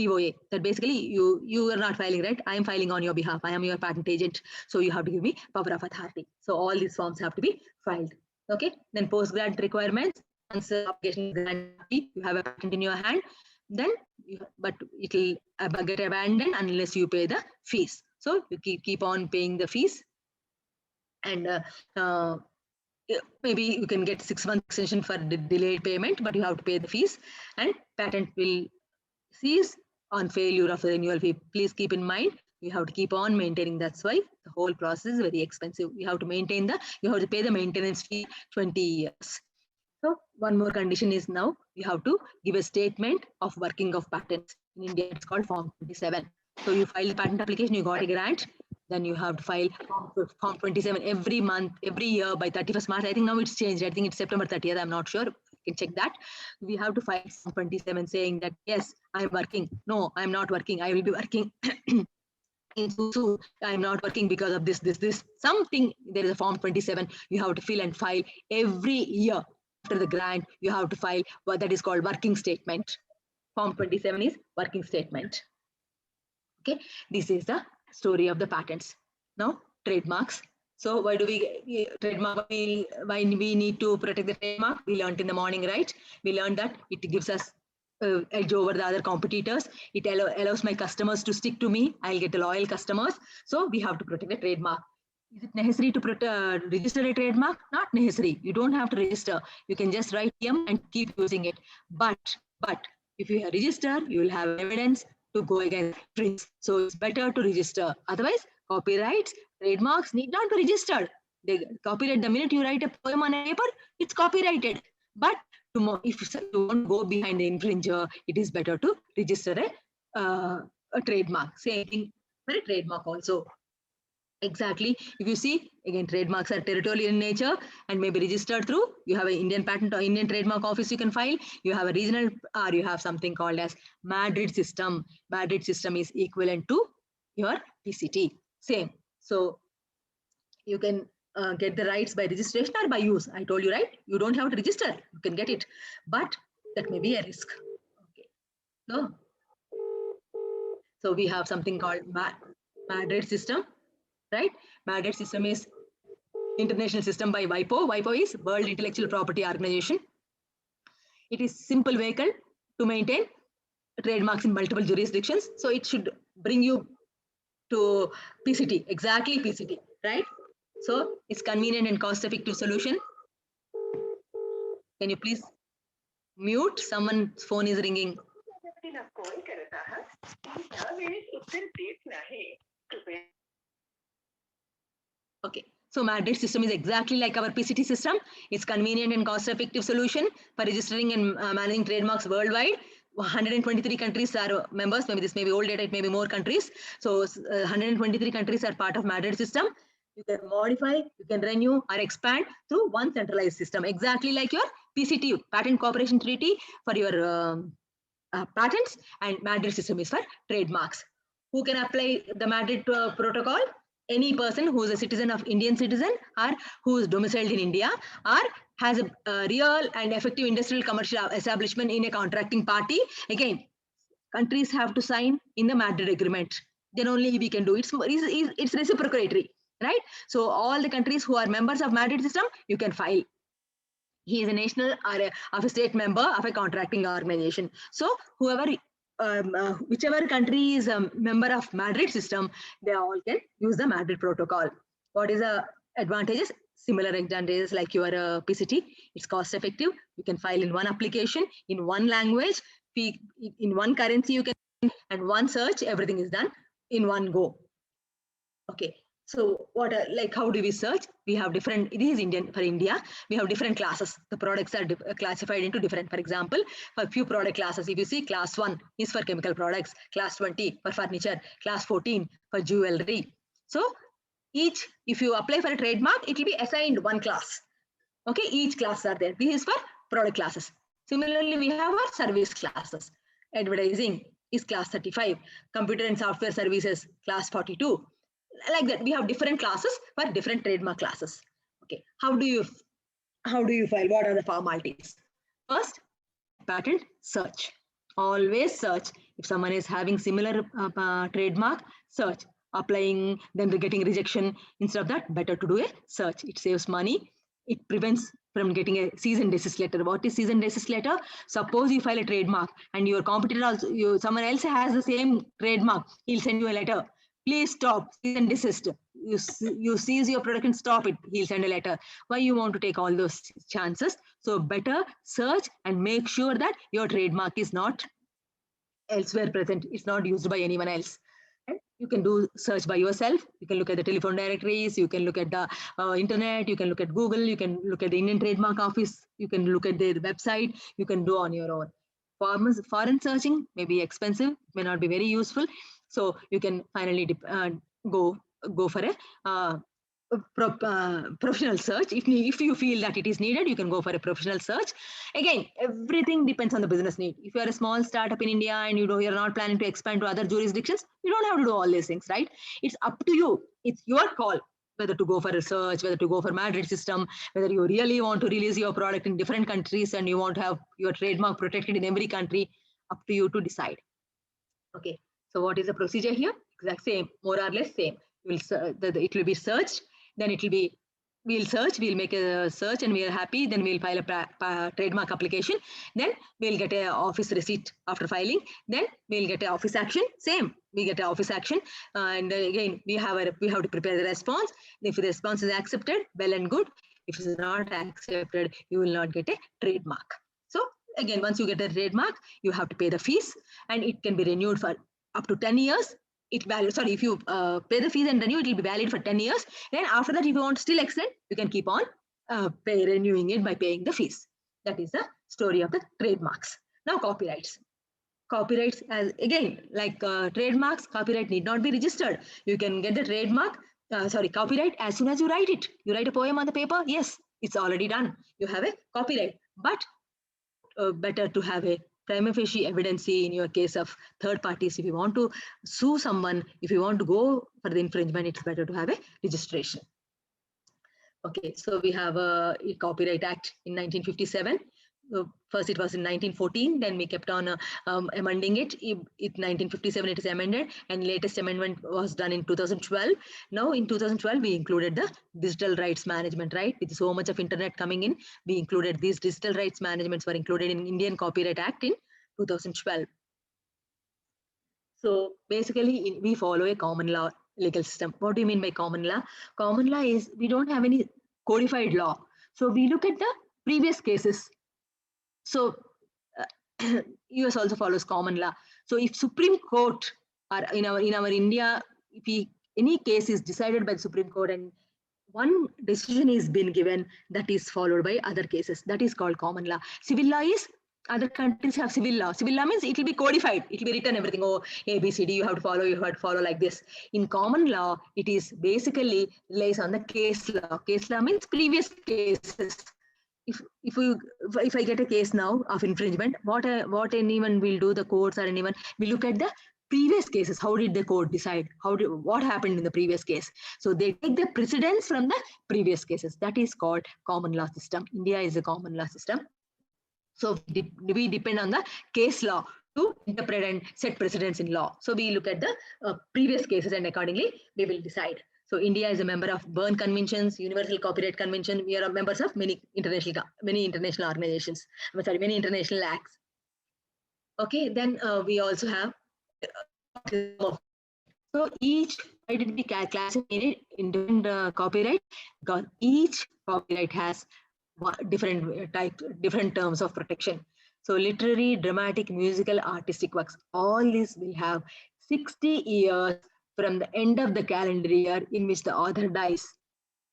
POA. That basically you are not filing, right? I am filing on your behalf. I am your patent agent, so you have to give me power of authority. So all these forms have to be filed. Okay. Then post-grant requirements. Once the application is granted, you have a patent in your hand, then but it will get abandoned unless you pay the fees. So you keep on paying the fees, and maybe you can get 6-month extension for delayed payment, but you have to pay the fees, and patent will cease on failure of the renewal fee. Please keep in mind, you have to keep on maintaining. That's why the whole process is very expensive. You have to maintain you have to pay the maintenance fee 20 years. So one more condition is now you have to give a statement of working of patents. In India, it's called Form 27. So you file the patent application, you got a grant, then you have to file Form 27 every month, every year by 31st March. I think now it's changed. I think it's September 30th. I'm not sure. You can check that. We have to file Form 27 saying that, yes, I'm working. No, I'm not working. I will be working. I'm not working because of this. Something, there is a Form 27 you have to fill and file every year. After the grant, you have to file what that is called working statement. Form 27 is working statement. Okay, this is the story of the patents. Now, trademarks. So why do we trademark? Why we need to protect the trademark? We learned in the morning, right? We learned that it gives us edge over the other competitors. It allows my customers to stick to me. I'll get the loyal customers. So we have to protect the trademark. Is it necessary to register a trademark? Not necessary. You don't have to register. You can just write and keep using it. But if you register, you will have evidence to go against infringements. So it's better to register. Otherwise, copyrights, trademarks need not be registered. They copyright the minute you write a poem on a paper, it's copyrighted. But if you want to go behind the infringer, it is better to register a trademark. Same thing for a trademark also. Exactly. If you see, again, trademarks are territorial in nature and may be registered through. You have an Indian patent or Indian trademark office you can file. You have a regional, or you have something called as Madrid system. Madrid system is equivalent to your PCT. Same. So you can get the rights by registration or by use. I told you, right? You don't have to register. You can get it, but that may be a risk. Okay. So we have something called Madrid system. Right? Madrid system is international system by WIPO. WIPO is World Intellectual Property Organization. It is simple vehicle to maintain trademarks in multiple jurisdictions. So it should bring you to PCT, exactly PCT, right? So it's convenient and cost-effective solution. Can you please mute? Someone's phone is ringing. Okay, so Madrid system is exactly like our PCT system. It's convenient and cost-effective solution for registering and managing trademarks worldwide. 123 countries are members. Maybe this may be old data, it may be more countries. So 123 countries are part of Madrid system. You can modify, you can renew or expand through one centralized system, exactly like your PCT, Patent Cooperation Treaty, for your patents, and Madrid system is for trademarks. Who can apply the Madrid protocol? Any person who is a citizen of Indian citizen, or who is domiciled in India, or has a real and effective industrial commercial establishment in a contracting party. Again, countries have to sign in the Madrid agreement. Then only we can do it. It's reciprocatory, right? So all the countries who are members of Madrid system, you can file. He is a national or of a state member of a contracting organization. So whoever, whichever country is a member of Madrid system, they all can use the Madrid protocol. What is the advantages? Similar advantages like your PCT. It's cost effective. You can file in one application, in one language, in one currency you can, and one search, everything is done in one go. Okay. So what, like, how do we search? We have different, it is Indian for India. We have different classes. The products are classified into different, for example, for few product classes. If you see, class 1 is for chemical products, class 20 for furniture, class 14 for jewelry. So each, if you apply for a trademark, it will be assigned one class. Okay, each class are there. This is for product classes. Similarly, we have our service classes. Advertising is class 35, computer and software services, class 42. Like that, we have different classes for different trademark classes. Okay, how do you file? What are the formalities? First, patent search. Always search. If someone is having similar trademark, search. Applying, then getting rejection. Instead of that, better to do a search. It saves money. It prevents from getting a cease and desist letter. What is cease and desist letter? Suppose you file a trademark and your competitor also, someone else has the same trademark. He'll send you a letter. Please stop, cease and desist. You seize your product and stop it. He'll send a letter. Why you want to take all those chances? So better search and make sure that your trademark is not elsewhere present. It's not used by anyone else. And you can do search by yourself. You can look at the telephone directories. You can look at the internet. You can look at Google. You can look at the Indian Trademark Office. You can look at their website. You can do on your own. Foreign searching may be expensive, may not be very useful. So you can finally go for a professional search. If you feel that it is needed, you can go for a professional search. Again, everything depends on the business need. If you are a small startup in India and you're not planning to expand to other jurisdictions, you don't have to do all these things, right? It's up to you. It's your call whether to go for research, whether to go for Madrid system, whether you really want to release your product in different countries and you want to have your trademark protected in every country. Up to you to decide. Okay, so what is the procedure here? Exact same, more or less same. It will be searched, then it will be, we'll search, we'll make a search and we are happy, then we'll file a trademark application, then we'll get an office receipt after filing, then we'll get an office action, same, we get an office action, and again, we have to prepare the response. If the response is accepted, well and good. If it is not accepted, you will not get a trademark. So again, once you get a trademark, you have to pay the fees, and it can be renewed for up to 10 years. If you pay the fees and renew, it will be valid for 10 years. Then after that, if you want to still extend, you can keep on renewing it by paying the fees. That is the story of the trademarks. Now copyrights. Copyrights, as again, like trademarks, copyright need not be registered. You can get the trademark, copyright as soon as you write it. You write a poem on the paper, yes, it's already done. You have a copyright, but better to have a prima facie evidence in your case of third parties. If you want to sue someone, if you want to go for the infringement, it's better to have a registration. Okay, so we have a Copyright Act in 1957. First it was in 1914, then we kept on amending it. In 1957 it is amended, and latest amendment was done in 2012. Now in 2012 we included the digital rights management, right? With so much of internet coming in, we included these digital rights managements were included in Indian Copyright Act in 2012. So basically, we follow a common law legal system. What do you mean by common law? Common law is we don't have any codified law. So we look at the previous cases. So US also follows common law. So if Supreme Court or in our India, if any case is decided by the Supreme Court and one decision is been given, that is followed by other cases. That is called common law. Civil law is other countries have civil law. Civil law means it will be codified. It will be written everything. Oh, A, B, C, D. You have to follow like this. In common law, it is basically relies on the case law. Case law means previous cases. If I get a case now of infringement, what anyone will do, the courts or anyone will look at the previous cases. How did the court decide? What happened in the previous case? So they take the precedents from the previous cases. That is called common law system. India is a common law system. So we depend on the case law to interpret and set precedents in law. So we look at the previous cases and accordingly we will decide. So India is a member of Berne Conventions, Universal Copyright Convention. We are members of many international organizations. Many international acts. Okay, then we also have. So each identity classified in different copyright, because each copyright has different terms of protection. So literary, dramatic, musical, artistic works, all these will have 60 years from the end of the calendar year in which the author dies.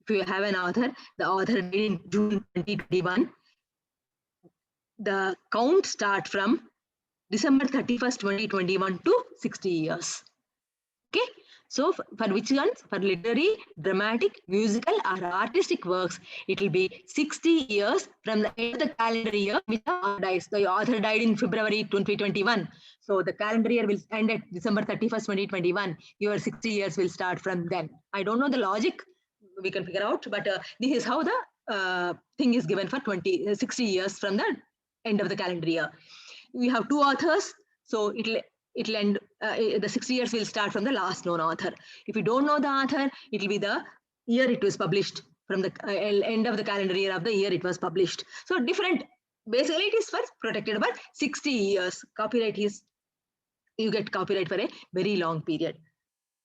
If you have an author, the author died in June 2021, the count starts from December 31st, 2021 to 60 years. Okay. So for which ones? For literary, dramatic, musical or artistic works, it will be 60 years from the end of the calendar year which the author dies. The author died in February 2021. So the calendar year will end at December 31st, 2021. Your 60 years will start from then. I don't know the logic, we can figure out, but this is how the thing is given for 60 years from the end of the calendar year. We have two authors, so it'll end, the 60 years will start from the last known author. If you don't know the author, it will be the year it was published, from the end of the calendar year of the year it was published. So different, basically it is for protected about 60 years. Copyright is, you get copyright for a very long period.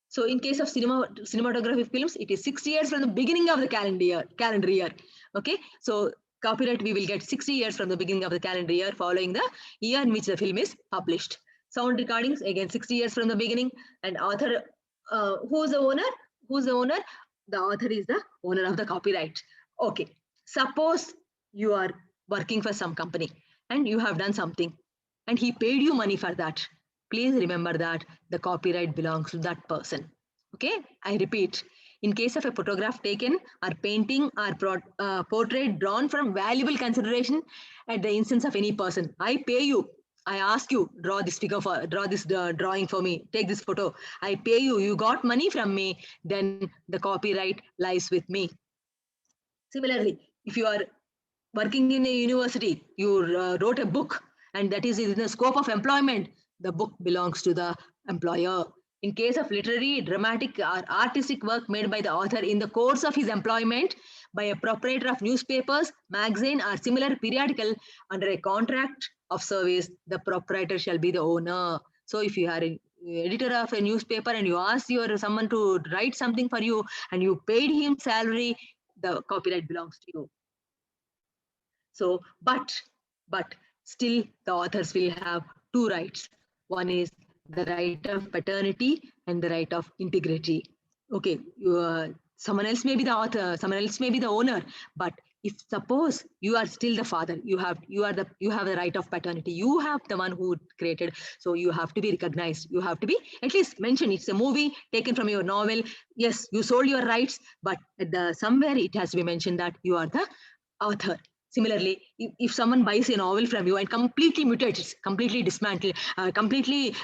So in case of cinematography films, it is 60 years from the beginning of the calendar year. Okay, so copyright we will get 60 years from the beginning of the calendar year following the year in which the film is published. Sound recordings, again 60 years from the beginning. And author, who's the owner? The author is the owner of the copyright. Okay, suppose you are working for some company and you have done something and he paid you money for that. Please remember that the copyright belongs to that person. Okay, I repeat, in case of a photograph taken or painting or portrait drawn from valuable consideration at the instance of any person, I pay you. I ask you, draw this drawing for me, take this photo. I pay you, you got money from me, then the copyright lies with me. Similarly, if you are working in a university, you wrote a book and that is in the scope of employment, the book belongs to the employer. In case of literary, dramatic or artistic work made by the author in the course of his employment by a proprietor of newspapers, magazine or similar periodical under a contract of service, the proprietor shall be the owner. So if you are an editor of a newspaper and you ask someone to write something for you and you paid him salary, the copyright belongs to you. So, but still the authors will have two rights. One is the right of paternity and the right of integrity. Okay, someone else may be the author, someone else may be the owner, but if suppose you are still the father, you have the right of paternity. You have the one who created, so you have to be recognized. You have to be at least mentioned. It's a movie taken from your novel. Yes, you sold your rights, but somewhere it has to be mentioned that you are the author. Similarly, if someone buys a novel from you and completely mutates it, completely dismantles, completely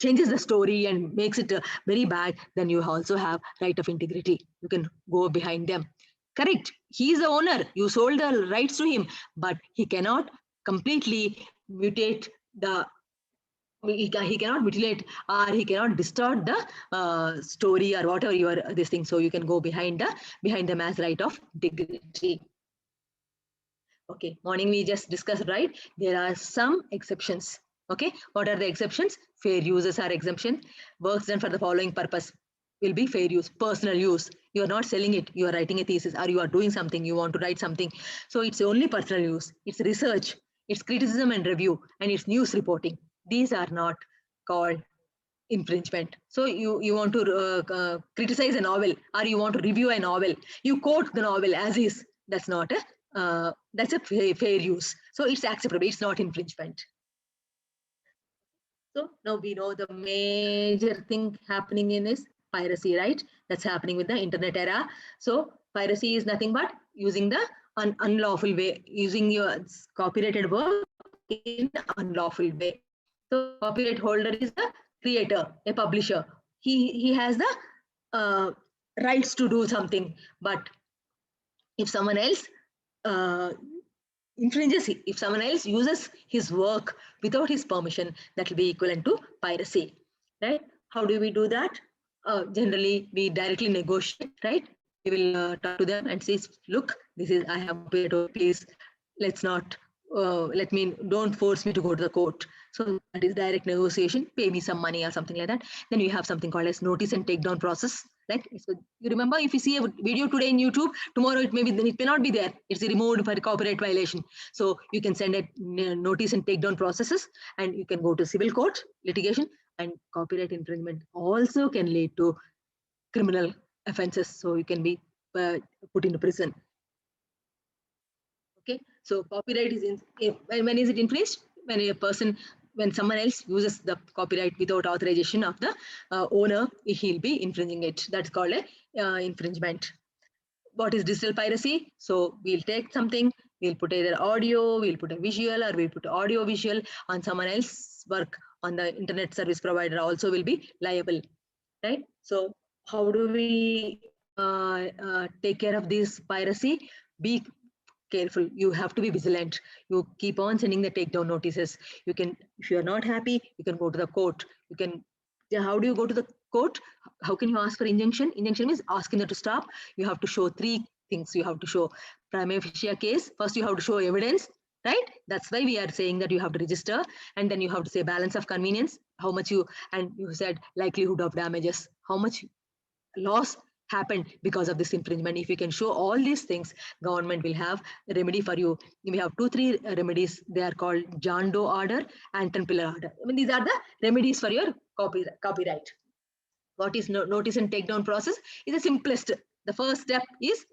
changes the story and makes it very bad, then you also have right of integrity. You can go behind them. Correct. He is the owner. You sold the rights to him, but he cannot completely mutate the. He cannot mutilate or he cannot distort the story or whatever you are this thing. So you can go behind them as right of integrity. Okay, morning we just discussed, right? There are some exceptions. Okay, what are the exceptions? Fair uses are exemption. Works done for the following purpose will be fair use, personal use. You are not selling it, you are writing a thesis, or you are doing something, you want to write something. So it's only personal use, it's research, it's criticism and review, and it's news reporting. These are not called infringement. So you want to criticize a novel, or you want to review a novel, you quote the novel as is, that's not a that's a fair use. So it's acceptable, it's not infringement. So now we know the major thing happening in is piracy, right? That's happening with the internet era. So piracy is nothing but using the unlawful way, using your copyrighted work in unlawful way. So copyright holder is the creator, a publisher. He has the rights to do something, but if someone else infringes, if someone else uses his work without his permission, that will be equivalent to piracy, right? How do we do that? Generally, we directly negotiate, right? We will talk to them and say, look, this is, I have paid, please, let's not, don't force me to go to the court. So that is direct negotiation, pay me some money or something like that. Then we have something called as notice and takedown process. Like, so you remember, if you see a video today in YouTube, tomorrow it may not be there. It's removed for copyright violation. So you can send a notice and takedown processes, and you can go to civil court litigation, and copyright infringement also can lead to criminal offenses. So you can be put into prison. Okay, so copyright is when is it infringed? When someone else uses the copyright without authorization of the owner, he'll be infringing it. That's called a infringement. What is digital piracy? So we'll take something, we'll put either audio, we'll put a visual, or we'll put audio visual on someone else's work on the internet service provider, also will be liable, right? So how do we take care of this piracy? Be careful. You have to be vigilant. You keep on sending the takedown notices. You can, if you are not happy, you can go to the court. You can, how do you go to the court? How can you ask for injunction? Injunction means asking them to stop. You have to show 3 things. You have to show prima facie case. First, you have to show evidence, right? That's why we are saying that you have to register, and then you have to say balance of convenience, how much and you said likelihood of damages, how much loss happened because of this infringement. If you can show all these things, government will have a remedy for you. We have 2-3 remedies. They are called John Doe order and 10-pillar order. I mean, these are the remedies for your copyright. What is notice and takedown process? Is the simplest. The first step is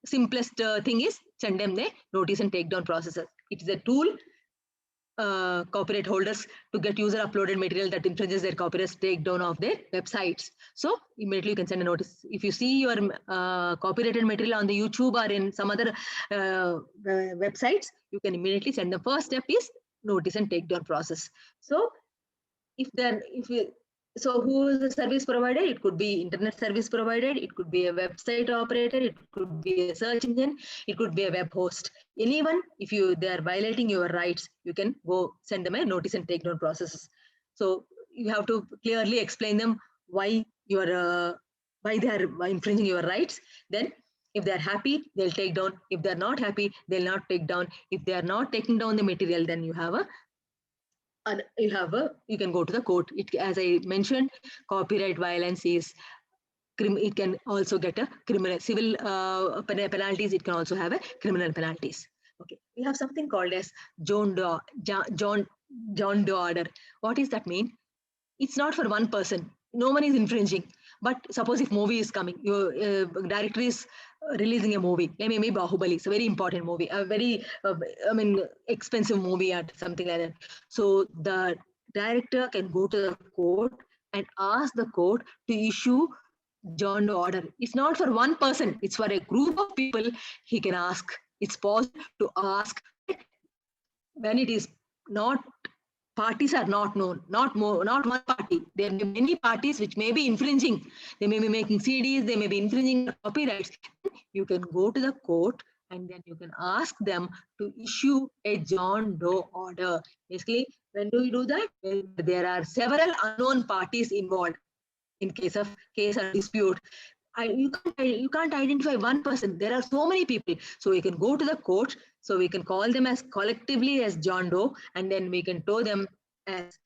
simplest thing is send them the notice and takedown processes. It is a tool copyright holders to get user uploaded material that infringes their copyright, take down of their websites. So immediately you can send a notice. If you see your copyrighted material on the YouTube or in some other websites, you can immediately send the first step is notice and takedown process. So so who is the service provider? It could be internet service provider, it could be a website operator, it could be a search engine, it could be a web host. Anyone, if they are violating your rights, you can go send them a notice and takedown processes. So you have to clearly explain them why they are infringing your rights. Then if they are happy, they'll take down. If they're not happy, they'll not take down. If they are not taking down the material, then you can go to the court. As I mentioned, copyright violence is it can also get a criminal civil penalties. It can also have a criminal penalties. Okay, we have something called as John Doe order. What does that mean? It's not for one person. No one is infringing. But suppose if movie is coming, your director is releasing a movie, maybe Bahubali, it's a very important movie, a very, expensive movie or something like that. So the director can go to the court and ask the court to issue John Doe order. It's not for one person, it's for a group of people. He can ask. It's possible to ask when it is not. Parties are not known, not one party. There may be many parties which may be infringing. They may be making CDs, they may be infringing copyrights. You can go to the court and then you can ask them to issue a John Doe order. Basically, when do you do that? When there are several unknown parties involved in case of dispute. You can't identify one person. There are so many people. So you can go to the court. So we can call them as collectively as John Doe, and then we can tell them as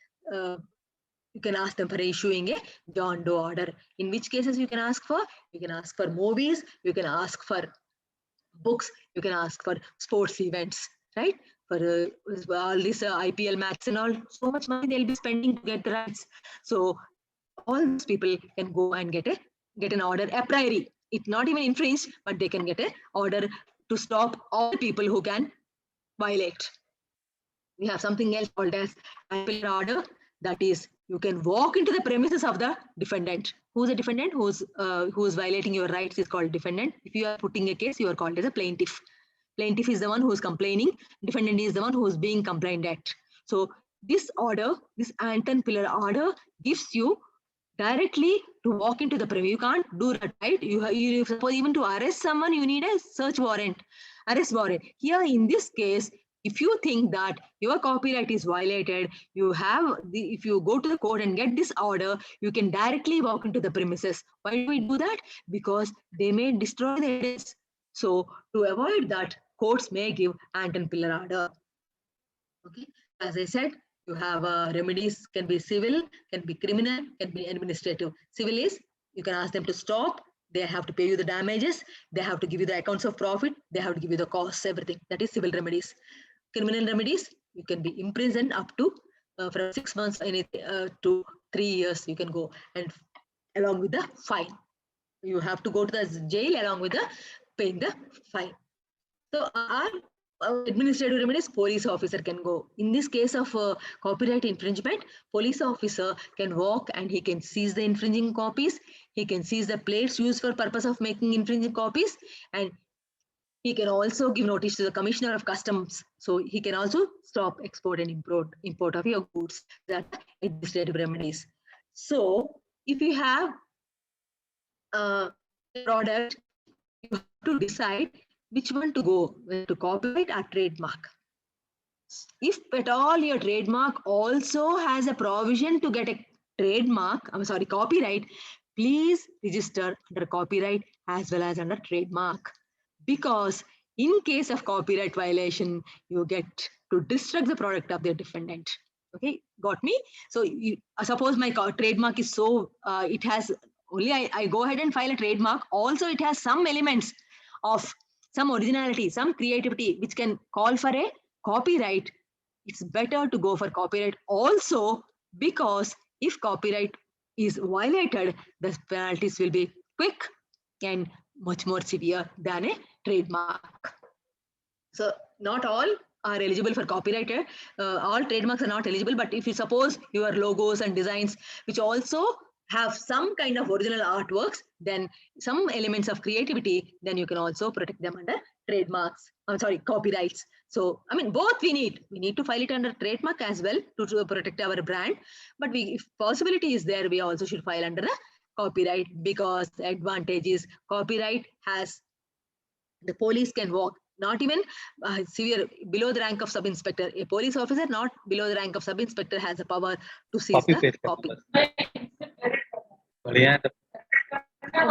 you can ask them for issuing a John Doe order. In which cases you can ask for? You can ask for movies, you can ask for books, you can ask for sports events, right? For all these IPL matches and all, so much money they'll be spending to get the rights. So all these people can go and get an order a priori. It's not even infringed, but they can get an order to stop all people who can violate. We have something else called as appellate order. That is, you can walk into the premises of the defendant. Who's a defendant? Who's violating your rights is called defendant. If you are putting a case, you are called as a plaintiff. Plaintiff is the one who is complaining. Defendant is the one who is being complained at. So this order, this Anton Pillar order, gives you directly to walk into the premises. You can't do that, right? You suppose even to arrest someone, you need a search warrant, arrest warrant. Here in this case, if you think that your copyright is violated, if you go to the court and get this order, you can directly walk into the premises. Why do we do that? Because they may destroy the evidence. So to avoid that, courts may give Anton Pillar order. Okay, as I said, you have remedies, can be civil, can be criminal, can be administrative. Civil is, you can ask them to stop, they have to pay you the damages, they have to give you the accounts of profit, they have to give you the costs, everything. That is civil remedies. Criminal remedies, you can be imprisoned up to from 6 months to 3 years, you can go, and along with the fine. You have to go to the jail along with the paying the fine. So our administrative remedies, police officer can go. In this case of copyright infringement, police officer can walk and he can seize the infringing copies. He can seize the plates used for purpose of making infringing copies, and he can also give notice to the Commissioner of Customs. So he can also stop export and import of your goods. That administrative remedies. So if you have a product, you have to decide which one to go, whether to copyright or trademark. If at all your trademark also has a provision to get a copyright, please register under copyright as well as under trademark. Because in case of copyright violation, you get to destruct the product of the defendant. Okay, got me? So suppose my trademark is it has only, I go ahead and file a trademark. Also, it has some elements of some originality, some creativity, which can call for a copyright. It's better to go for copyright also, because if copyright is violated, the penalties will be quick and much more severe than a trademark. So not all are eligible for copyright. All trademarks are not eligible, but if you suppose your logos and designs, which also have some kind of original artworks, then some elements of creativity, then you can also protect them under trademarks. Copyrights. So, I mean, both we need to file it under trademark as well to protect our brand. But if possibility is there, we also should file under the copyright, because the advantage is copyright has, the police can walk, not even severe below the rank of sub-inspector. A police officer not below the rank of sub-inspector has the power to seize the copy. Okay. So,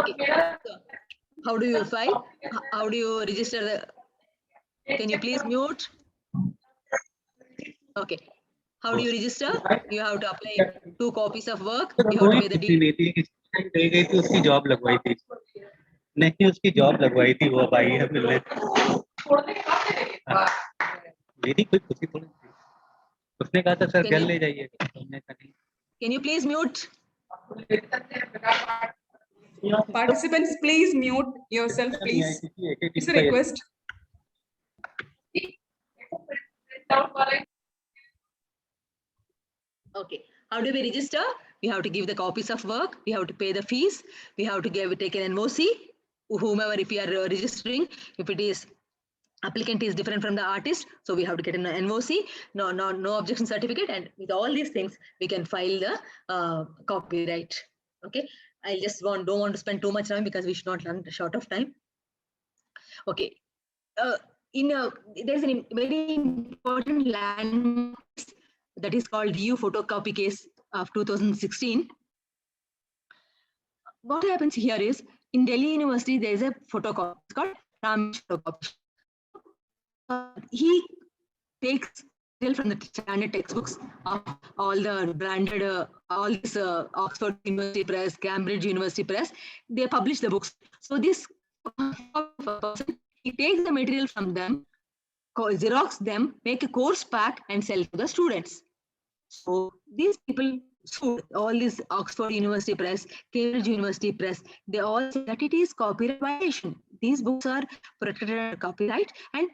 how do you file? How do you register the? Can you please mute? Okay. How do you register? You have to apply 2 copies of work. You have to pay the deed. उसकी job लगवाई थी, नहीं उसकी job लगवाई थी, वो भाई है मिलने। मेरी कोई खुशी थोड़ी थी, उसने कहा था सर घर ले जाइए, हमने कहा नहीं। Can you please mute? Participants, please mute yourself, please. It's a request. Okay. How do we register? We have to give the copies of work. We have to pay the fees. We have to take an NOC, whomever, if you are registering, if it is applicant is different from the artist, so we have to get an NOC, no objection certificate, and with all these things, we can file the copyright. Okay. I just don't want to spend too much time because we should not run short of time. Okay. There's a very important landmark that is called DU photocopy case of 2016. What happens here is, in Delhi University, there is a photocopy. It's called Ramesh photocopy. He takes from the standard textbooks of all the branded, all this Oxford University Press, Cambridge University Press, they publish the books. So this person, he takes the material from them, Xerox them, make a course pack and sell to the students. So these people sued all these Oxford University Press, Cambridge University Press, they all say that it is copyright violation. These books are protected under copyright, and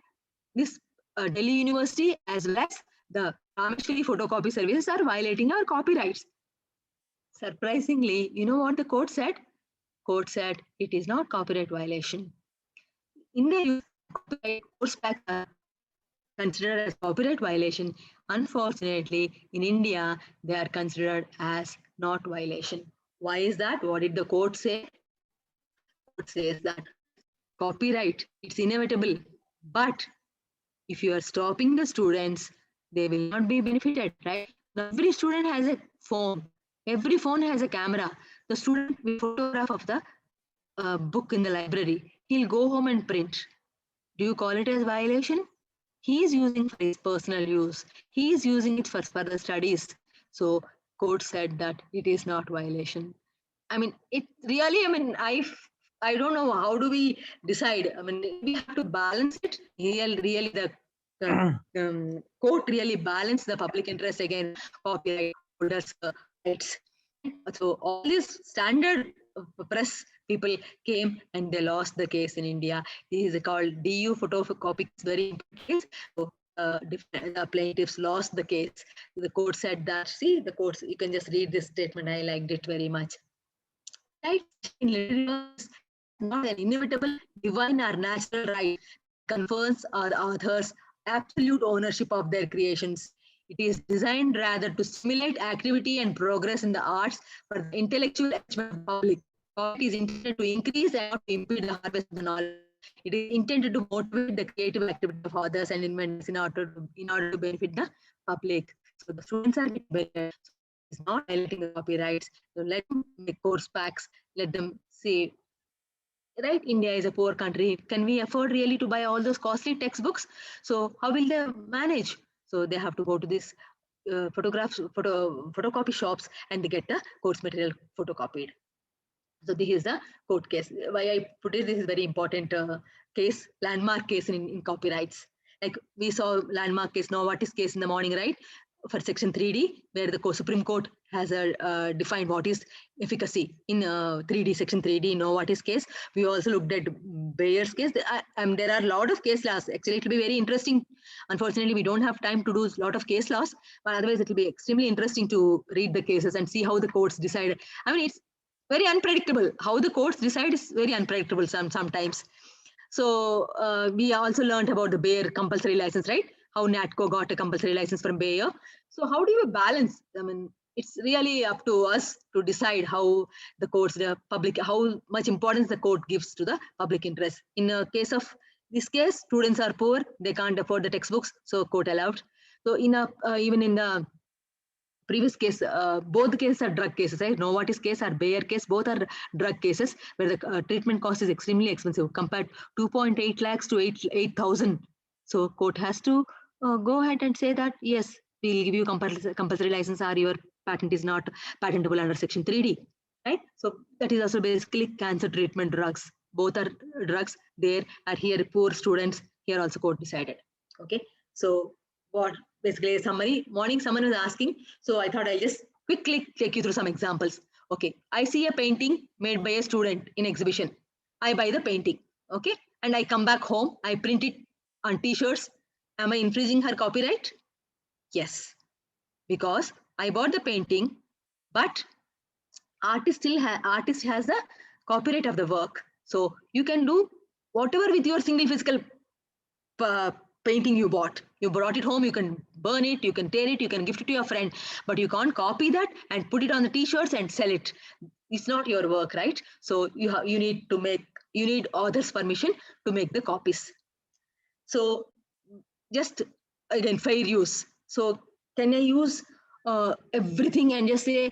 this Delhi University as well as the Rameshwari photocopy services are violating our copyrights. Surprisingly, you know what the court said? Court said it is not copyright violation. In the copyright course pack are considered as copyright violation. Unfortunately, in India, they are considered as not violation. Why is that? What did the court say? The court says that copyright, it's inevitable, but if you are stopping the students, they will not be benefited, right? Every student has a phone. Every phone has a camera. The student will photograph of the book in the library. He'll go home and print. Do you call it as violation? He is using for his personal use. He is using it for further studies. So court said that it is not violation. I mean, it really, I mean, I don't know how do we decide. I mean, we have to balance it. Really the court really balanced the public interest against copyright holders' rights. So all these standard press people came and they lost the case in India. This is called DU photocopy. It's very important case. So the plaintiffs lost the case. The court said that, see, the courts, you can just read this statement. I liked it very much. Right? In literature is not an inevitable, divine or natural right. Confers our authors absolute ownership of their creations. It is designed rather to stimulate activity and progress in the arts for the intellectual achievement of the public. It is intended to increase and not to impede the harvest of the knowledge. It is intended to motivate the creative activity of authors and inventors in order to benefit the public. So the students are better. It's not violating the copyrights. So let them make course packs. Let them say, right, India is a poor country. Can we afford really to buy all those costly textbooks? So how will they manage? So they have to go to this photocopy shops and they get the course material photocopied. So this is the court case. Why I put it, this is very important case, landmark case in copyrights. Like we saw landmark case, Novartis case in the morning, right? For section 3D, where the Supreme Court has defined what is efficacy in 3D, section 3D, Novartis case. We also looked at Bayer's case. There are a lot of case laws. Actually, it will be very interesting. Unfortunately, we don't have time to do a lot of case laws, but otherwise it will be extremely interesting to read the cases and see how the courts decide. I mean, it's very unpredictable. How the courts decide is very unpredictable sometimes. So we also learned about the Bayer compulsory license, right? How NATCO got a compulsory license from Bayer. So how do you balance? I mean, it's really up to us to decide how the courts, the public, how much importance the court gives to the public interest. In a case of this case, students are poor, they can't afford the textbooks, so court allowed. So in a even in the previous case, both the cases are drug cases, right? Novartis case or Bayer case, both are drug cases where the treatment cost is extremely expensive, compared 2.8 lakhs to 8,000. So court has to go ahead and say that, yes, we'll give you compulsory license or your patent is not patentable under section 3D, right? So that is also basically cancer treatment drugs. Both are drugs. There are here poor students. Here also court decided. Okay. So what basically a summary, morning someone was asking. So I thought I'll just quickly take you through some examples. Okay. I see a painting made by a student in exhibition. I buy the painting. Okay. And I come back home. I print it on t-shirts. Am I infringing her copyright? Yes. Because I bought the painting, but artist has the copyright of the work. So you can do whatever with your single physical painting you bought. You brought it home, you can burn it, you can tear it, you can gift it to your friend, but you can't copy that and put it on the t-shirts and sell it. It's not your work, right? So you need author's permission to make the copies. So just again, fair use. So can I use everything and just say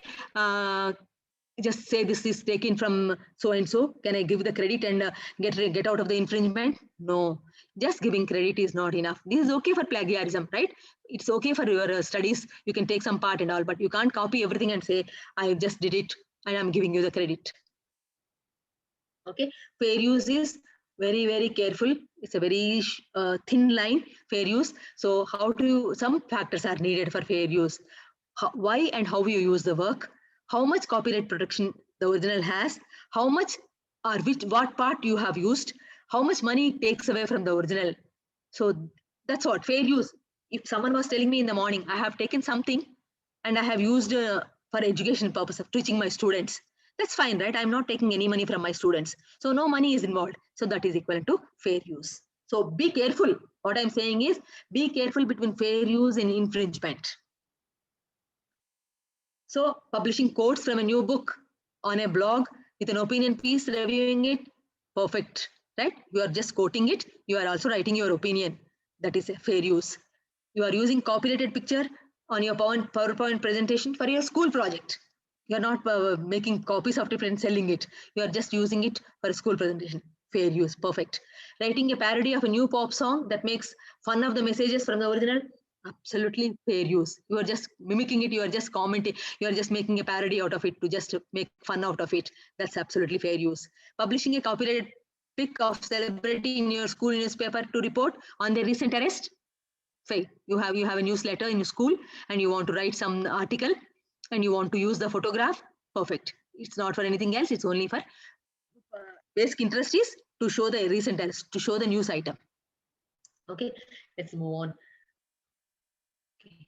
just say this is taken from so and so. Can I give the credit and get out of the infringement? No, just giving credit is not enough. This is okay for plagiarism, right? It's okay for your studies. You can take some part and all, but you can't copy everything and say, I just did it and I'm giving you the credit. Okay, fair use is very, very careful. It's a very thin line, fair use. So how do you, some factors are needed for fair use. Why and how you use the work, how much copyright protection the original has, how much or what part you have used, how much money it takes away from the original. So that's what fair use. If someone was telling me in the morning, I have taken something and I have used for education purpose of teaching my students, that's fine, right? I'm not taking any money from my students. So no money is involved. So that is equivalent to fair use. So be careful. What I'm saying is be careful between fair use and infringement. So publishing quotes from a new book on a blog with an opinion piece, reviewing it, perfect, right? You are just quoting it. You are also writing your opinion. That is a fair use. You are using copyrighted picture on your PowerPoint presentation for your school project. You are not making copies of it and selling it. You are just using it for a school presentation. Fair use, perfect. Writing a parody of a new pop song that makes fun of the messages from the original, absolutely fair use. You are just mimicking it. You are just commenting. You are just making a parody out of it to just make fun out of it. That's absolutely fair use. Publishing a copyrighted pic of celebrity in your school newspaper to report on their recent arrest, fair. You have a newsletter in your school and you want to write some article and you want to use the photograph, perfect. It's not for anything else. It's only for basic interest is to show the recent arrest, to show the news item. Okay, let's move on. Okay.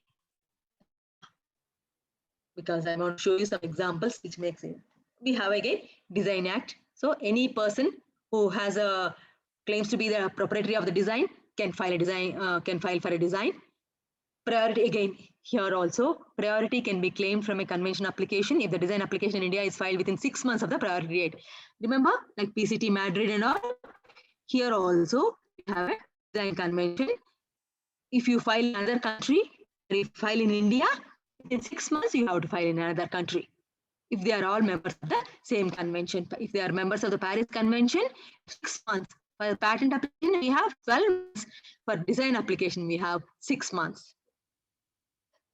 Because I want to show you some examples which makes it. We have again Design Act. So any person who has a claims to be the proprietary of the design can file a design, can file for a design. Priority again here also, priority can be claimed from a convention application if the design application in India is filed within 6 months of the priority date. Remember, like PCT, Madrid and all, here also you have a design convention. If you file in another country, or if you file in India, in 6 months you have to file in another country. If they are all members of the same convention, if they are members of the Paris Convention, 6 months. For the patent application, we have 12 months. For design application, we have 6 months.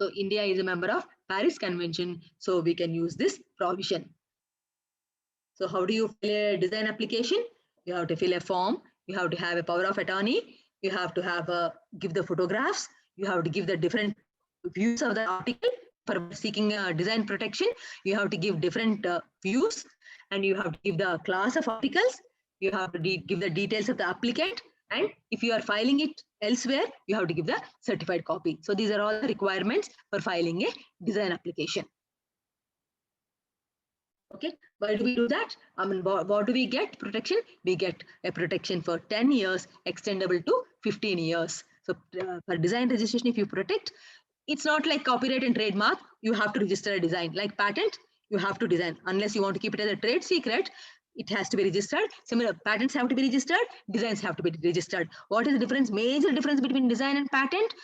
So India is a member of Paris Convention, so we can use this provision. So how do you fill a design application? You have to fill a form. You have to have a power of attorney. You have to have give the photographs. You have to give the different views of the article. For seeking design protection, you have to give different views, and you have to give the class of articles. You have to give the details of the applicant. And if you are filing it elsewhere, you have to give the certified copy. So these are all the requirements for filing a design application. Okay, why do we do that? I mean, what do we get protection? We get a protection for 10 years, extendable to 15 years. So for design registration, if you protect, it's not like copyright and trademark. You have to register a design. Like patent, you have to design. Unless you want to keep it as a trade secret, it has to be registered. Similar, patents have to be registered, designs have to be registered. What is the difference? Major difference between design and patent?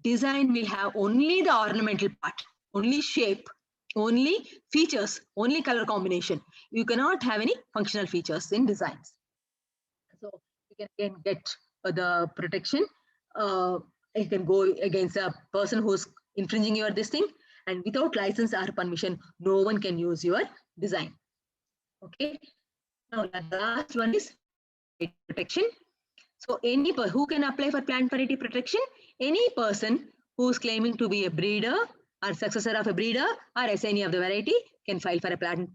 Design will have only the ornamental part, only shape, only features, only color combination. You cannot have any functional features in designs. So you can again get the protection. You can go against a person who's infringing your this thing, and without license or permission, no one can use your design. Okay. Now the last one is protection. So any who can apply for plant variety protection? Any person who is claiming to be a breeder or successor of a breeder or assignee of the variety can file for a plant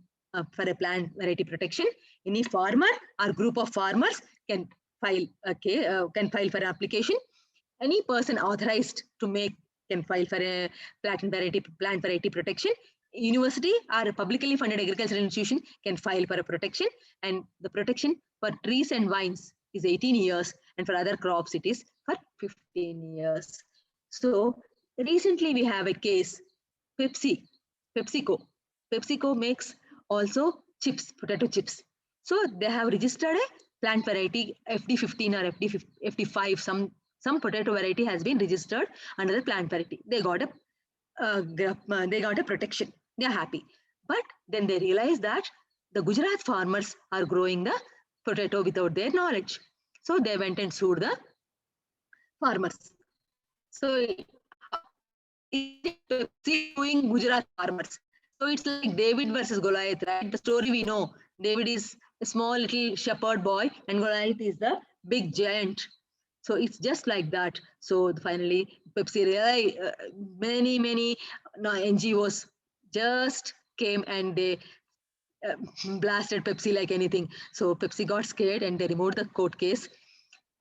variety protection. Any farmer or group of farmers can file for an application. Any person authorized to make can file for a plant variety protection. University or a publicly funded agricultural institution can file for a protection, and the protection for trees and vines is 18 years, and for other crops it is for 15 years. So recently we have a case, PepsiCo. PepsiCo makes also chips, potato chips. So they have registered a plant variety FD15 or FD5, some potato variety has been registered under the plant variety. They got a protection. They are happy. But then they realized that the Gujarat farmers are growing the potato without their knowledge. So they went and sued the farmers. So Pepsi doing Gujarat farmers. So it's like David versus Goliath, right? The story we know. David is a small little shepherd boy and Goliath is the big giant. So it's just like that. So finally, Pepsi really, many NGOs just came and they blasted Pepsi like anything. So Pepsi got scared and they removed the court case.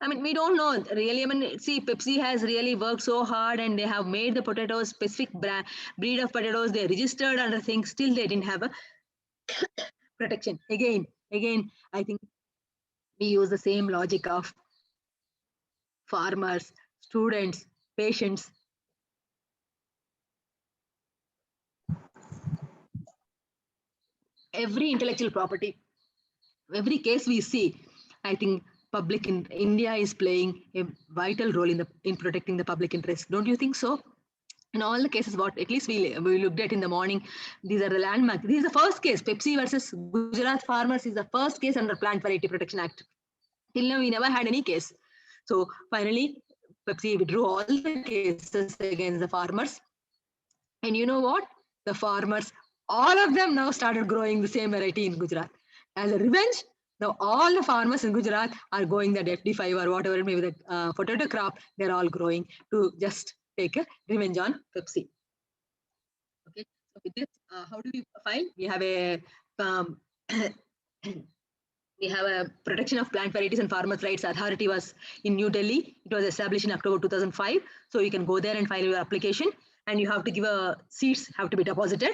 I mean, we don't know really. I mean, see, Pepsi has really worked so hard and they have made the potatoes, specific breed of potatoes. They registered under things. Still, they didn't have a protection. Again, I think we use the same logic of farmers, students, patients. Every intellectual property, every case we see, I think public in India is playing a vital role in protecting the public interest. Don't you think so? In all the cases, what at least we looked at in the morning, these are the landmark. This is the first case. Pepsi versus Gujarat farmers is the first case under Plant Variety Protection Act. Till now, we never had any case. So finally, Pepsi withdrew all the cases against the farmers. And you know what? The farmers, all of them now started growing the same variety in Gujarat. As a revenge, now all the farmers in Gujarat are going that FD5 or whatever it may be, the potato crop, they're all growing to just take a revenge on Pepsi. Okay, so with this, how do we file? We have a we have a Protection of Plant Varieties and Farmers' Rights Authority was in New Delhi. It was established in October 2005. So you can go there and file your application, and you have to give seeds have to be deposited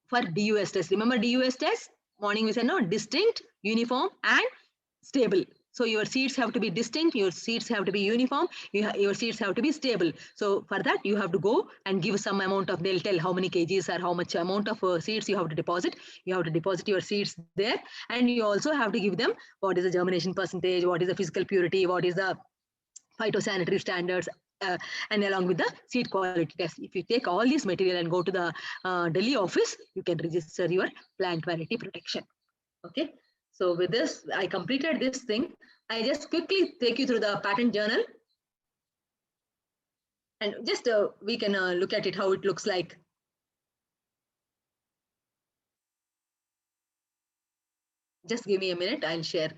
for DUS test. Remember DUS test? Morning we said no, distinct, uniform, and stable. So your seeds have to be distinct, your seeds have to be uniform, your seeds have to be stable. So for that, you have to go and give some amount of, they'll tell how many kgs or how much amount of seeds you have to deposit. You have to deposit your seeds there. And you also have to give them what is the germination percentage, what is the physical purity, what is the phytosanitary standards, and along with the seed quality test. If you take all this material and go to the Delhi office, you can register your plant variety protection. Okay. So with this, I completed this thing. I just quickly take you through the patent journal. And just we can look at it, how it looks like. Just give me a minute, I'll share.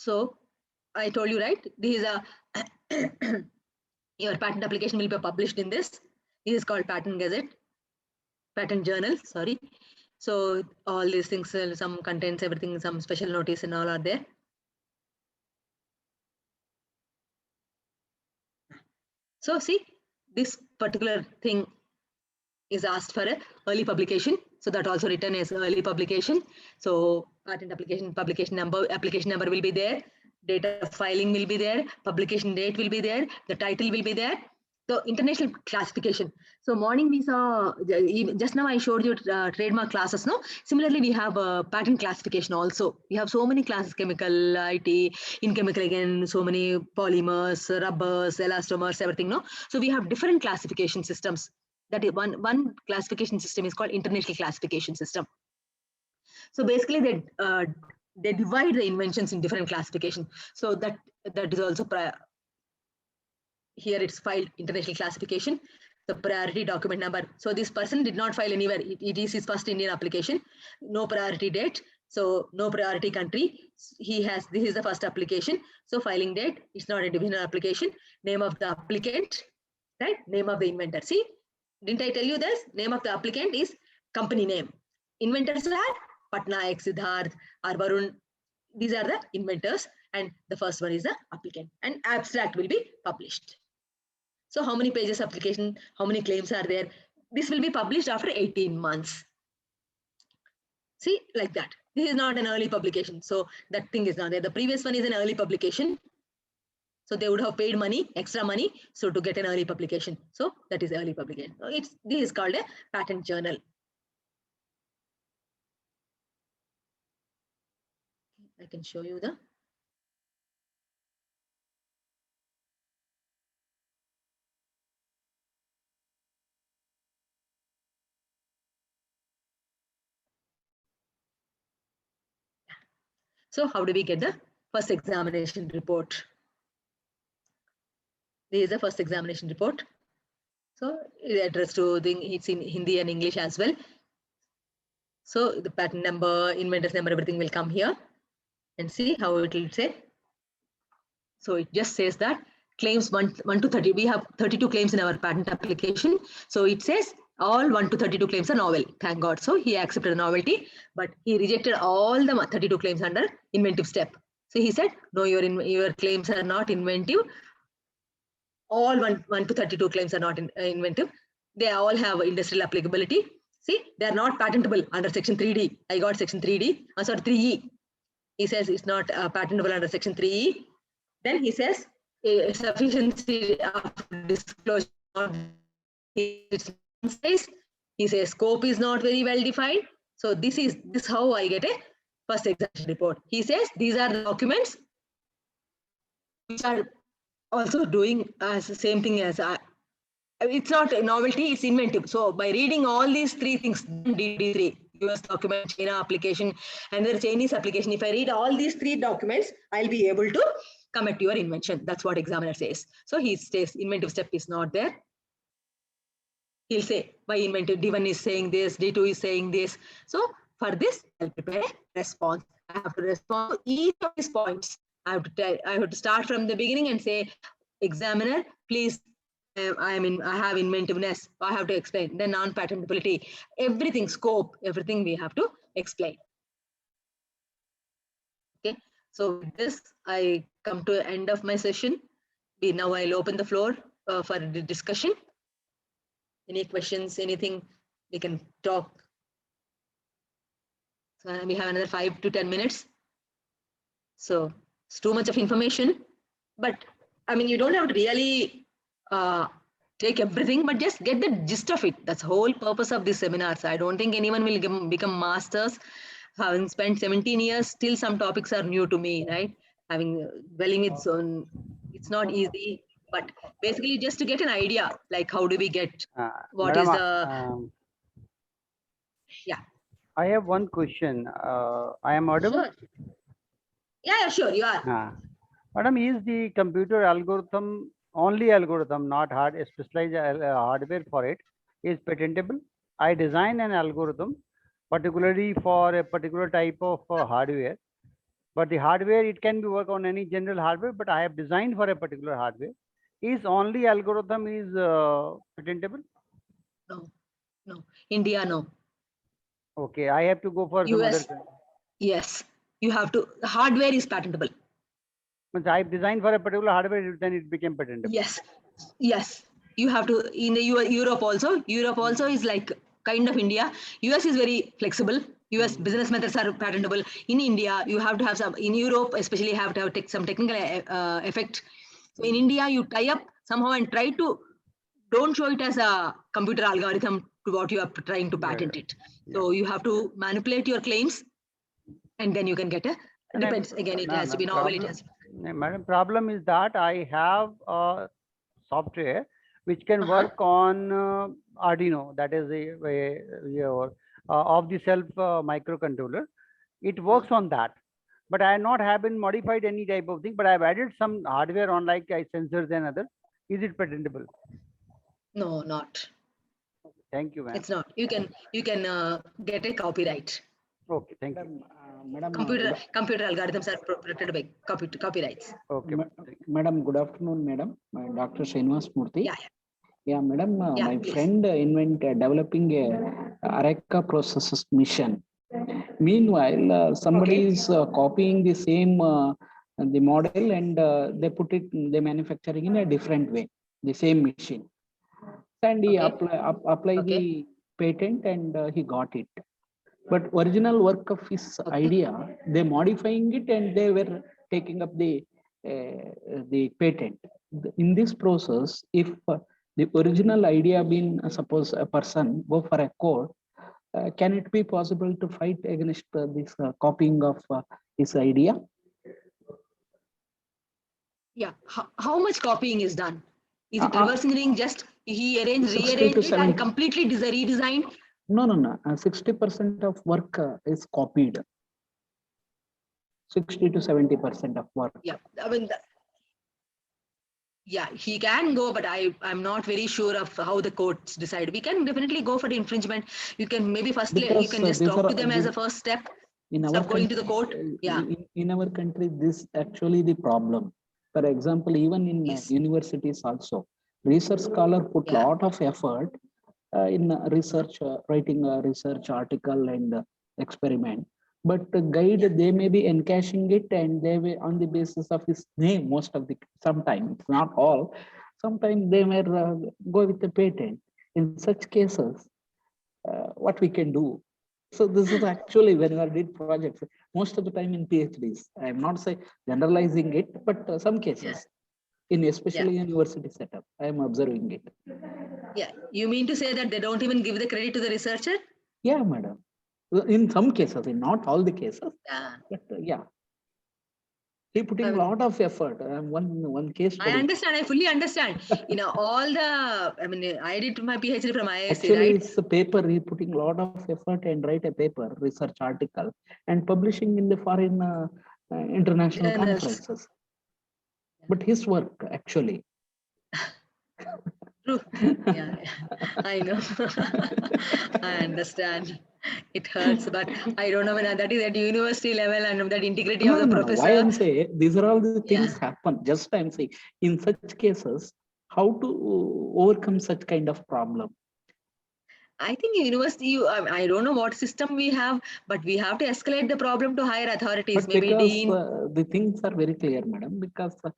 So I told you, right? This is a your patent application will be published in this. This is called Patent Gazette, Patent Journal, sorry. So all these things, some contents, everything, some special notice and all are there. So see, this particular thing is asked for a early publication. So that also written as early publication. So patent application, publication number will be there. Date of filing will be there. Publication date will be there. The title will be there. So international classification. So morning we saw, just now I showed you trademark classes, no? Similarly, we have patent classification also. We have so many classes, chemical, IT, in chemical again, so many polymers, rubbers, elastomers, everything, no? So we have different classification systems. That is one classification system is called international classification system. So basically they divide the inventions in different classification. So that is also here it's filed international classification, the priority document number. So this person did not file anywhere. It is his first Indian application, no priority date. So no priority country. This is the first application. So filing date, it's not a divisional application. Name of the applicant, right? Name of the inventor. See, didn't I tell you this? Name of the applicant is company name. Inventors are Patnaik, Siddharth, or Varun. These are the inventors. And the first one is the applicant. And abstract will be published. So how many pages application, how many claims are there? This will be published after 18 months. See, like that. This is not an early publication. So that thing is not there. The previous one is an early publication. So they would have paid money, extra money, so to get an early publication. So that is early publication. So this is called a patent journal. I can show you the. So how do we get the first examination report? This is the first examination report. So it addressed to it's in Hindi and English as well. So the patent number, inventor's number, everything will come here, and see how it will say. So it just says that claims 1 to 30. We have 32 claims in our patent application. So it says all 1 to 32 claims are novel. Thank God. So he accepted the novelty, but he rejected all the 32 claims under inventive step. So he said, no, your claims are not inventive. All 1 to 32 claims are not inventive. They all have industrial applicability. See, they are not patentable under section 3D. I got section 3D. Sorry, 3E. He says it's not patentable under section 3E. Then he says sufficiency of disclosure. He says scope is not very well defined. So this how I get a first examination report. He says these are the documents which are also doing as the same thing as it's not a novelty, it's inventive. So by reading all these three things, DD3, US document, China application, and the Chinese application, if I read all these three documents, I'll be able to commit your invention. That's what examiner says. So he says inventive step is not there. He'll say by inventive, D1 is saying this, D2 is saying this. So for this, I'll prepare a response. I have to respond to each of these points. I have to start from the beginning and say, examiner, please, I have inventiveness. I have to explain. Then non-patentability, everything, scope, everything we have to explain. Okay. So with this, I come to the end of my session. Now I'll open the floor for the discussion. Any questions, anything we can talk. So we have another 5 to 10 minutes. So it's too much of information, but I mean, you don't have to really take everything, but just get the gist of it. That's the whole purpose of this seminar. So I don't think anyone will become masters. Having spent 17 years, still some topics are new to me, right? Having dwelling its own, it's not easy, but basically just to get an idea, like how do we get, what Madam, is the, yeah. I have one question. I am audible? Sure. Yeah, sure, you are. Madam, is the computer algorithm, only algorithm, not specialized hardware for it, is patentable? I design an algorithm particularly for a particular type of hardware, but the hardware, it can be work on any general hardware, but I have designed for a particular hardware. Is only algorithm is patentable? No. India, no. Okay, I have to go for US, some other. yes, you have to. The hardware is patentable. Once I designed for a particular hardware, then it became patentable. Yes. You have to. In the Europe also is like kind of India. US is very flexible. US business methods are patentable. In India, you have to have some. In Europe, especially, have to have some technical effect. So in India, you tie up somehow and try to. Don't show it as a computer algorithm to what you are trying to patent it. So you have to manipulate your claims, and then you can get a. Depends again. It has to be novel. It has. Madam, problem is that I have a software which can work on Arduino, that is a off-the-shelf microcontroller. It works on that, but I have not been modified any type of thing. But I have added some hardware on like sensors and others. Is it patentable? No, not. Thank you, ma'am. It's not. You can get a copyright. Okay, thank you. Madam, computer algorithms are protected by copyrights. Okay. Madam, good afternoon, madam. Dr. Srinivas Murthy. Yeah, madam. My please. friend developing a Areca processes mission. Meanwhile, somebody is copying the same the model and they manufacturing in a different way, the same machine. And he apply the patent and he got it. But original work of his Okay. idea, they modifying it and they were taking up the patent. In this process, if the original idea been suppose a person go for a court, can it be possible to fight against this copying of his idea? Yeah. How much copying is done? Is it Uh, uh, reverse engineering? Just he 60 to rearranged it 70. and completely redesigned? No. 60% of work is copied. 60 to 70% of work. Yeah. I mean, yeah, he can go, but I'm not very sure of how the courts decide. We can definitely go for the infringement. You can maybe firstly you Because can just these talk are to them as a first step. in Instead our of going to country, the court. Yeah. in our country, this actually the problem. For example, even in Yes. universities also, research scholar put Yeah. lot of effort in research, writing a research article and experiment. But the guide, Yeah. they may be encashing it and they may on the basis of his name, most of the sometimes, not all, sometimes they may go with the patent. In such cases, what we can do. So this is actually when I did projects, most of the time in PhDs. I'm not say generalizing it, but some cases in especially university setup, I'm observing it. Yeah. You mean to say that they don't even give the credit to the researcher? Yeah, madam. In some cases, in not all the cases, Yeah. but yeah. He putting I a mean, lot of effort. One case I study. understand. I fully understand. All the, I mean, I did my PhD from IISc, Actually, right? it's a paper. He putting a lot of effort and write a paper, research article, and publishing in the foreign international Journals. conferences. But his work actually. True. Yeah, I know. I understand. It hurts, but I don't know when that is at university level and that integrity of the No. professor. Why I'm saying these are all the things Yeah. happen. Just I'm saying in such cases, how to overcome such kind of problem. I think university, I don't know what system we have, but we have to escalate the problem to higher authorities, But maybe because dean. the things are very clear, madam, because Yeah.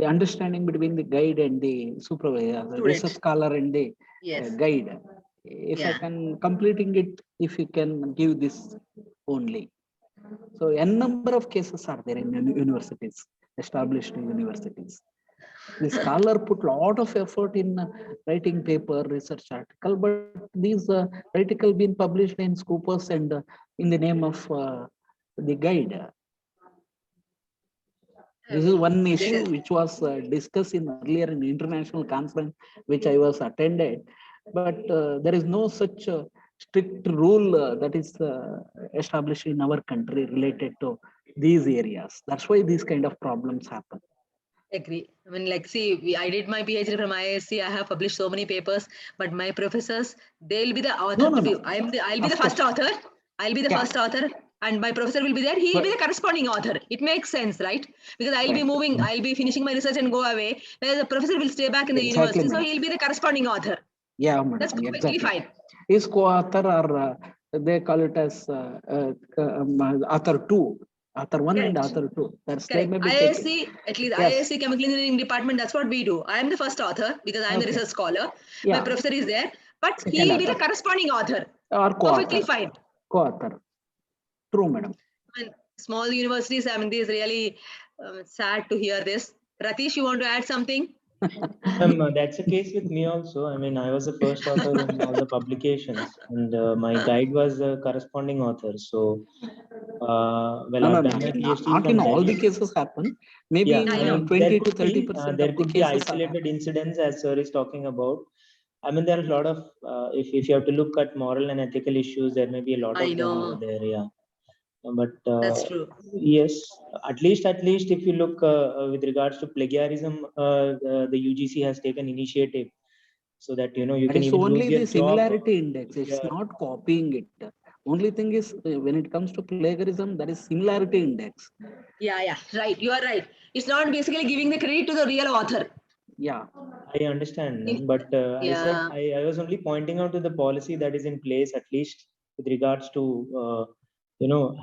the understanding between the guide and the supervisor, the research scholar and the Yes. guide, if I Yeah. can completing it, if you can give this only. So n number of cases are there in universities, established universities. The scholar put lot of effort in writing paper, research article, but these article been published in Scopus and in the name of the guide. This is one issue which was discussed in earlier in international conference, which I was attended. But there is no such strict rule that is established in our country related to these areas. That's why these kind of problems happen. Agree. I mean, like, see, I did my PhD from IISc. I have published so many papers, but my professors, they'll be the author. No. I'll be Of the first course. author. I'll be the Yeah. first author, and my professor will be there. He'll be the corresponding author. It makes sense, right? Because I'll be moving, I'll be finishing my research and go away. Whereas the professor will stay back in the Exactly, university, so madam. he'll be the corresponding author. Yeah, That's madam. perfectly Exactly. fine. Is co-author or they call it as author 2, author 1 and Correct. author 2. That's they Correct. may be taken. IISc, at least Yes. IISc Chemical Engineering Department, that's what we do. I am the first author because I am the Okay. research scholar. Yeah. My professor is there, but Second he will be the author corresponding author. or Perfectly co-author. fine. Co-author. True, madam. And small universities, I mean, this is really sad to hear this. Ratish, you want to add something? That's the case with me also. I mean, I was the first author in all the publications, and my guide was the corresponding author. So, well, I've done my PhD Not from in all the Delhi. cases happen. Maybe Yeah, in I I know. mean, 20 to 30% there of the could be cases are isolated happening. incidents, as sir is talking about. I mean, there are a lot of if you have to look at moral and ethical issues, there may be a lot I of them over know. there. Yeah, but That's true. yes, at least if you look with regards to plagiarism, the UGC has taken initiative so that you That can is even only lose your the job. similarity index. If It's you're, not copying it. Only thing is when it comes to plagiarism, that is similarity index. Yeah, right. You are right. It's not basically giving the credit to the real author. Yeah. I understand, ma'am, but I said Yeah. I was only pointing out to the policy that is in place, at least with regards to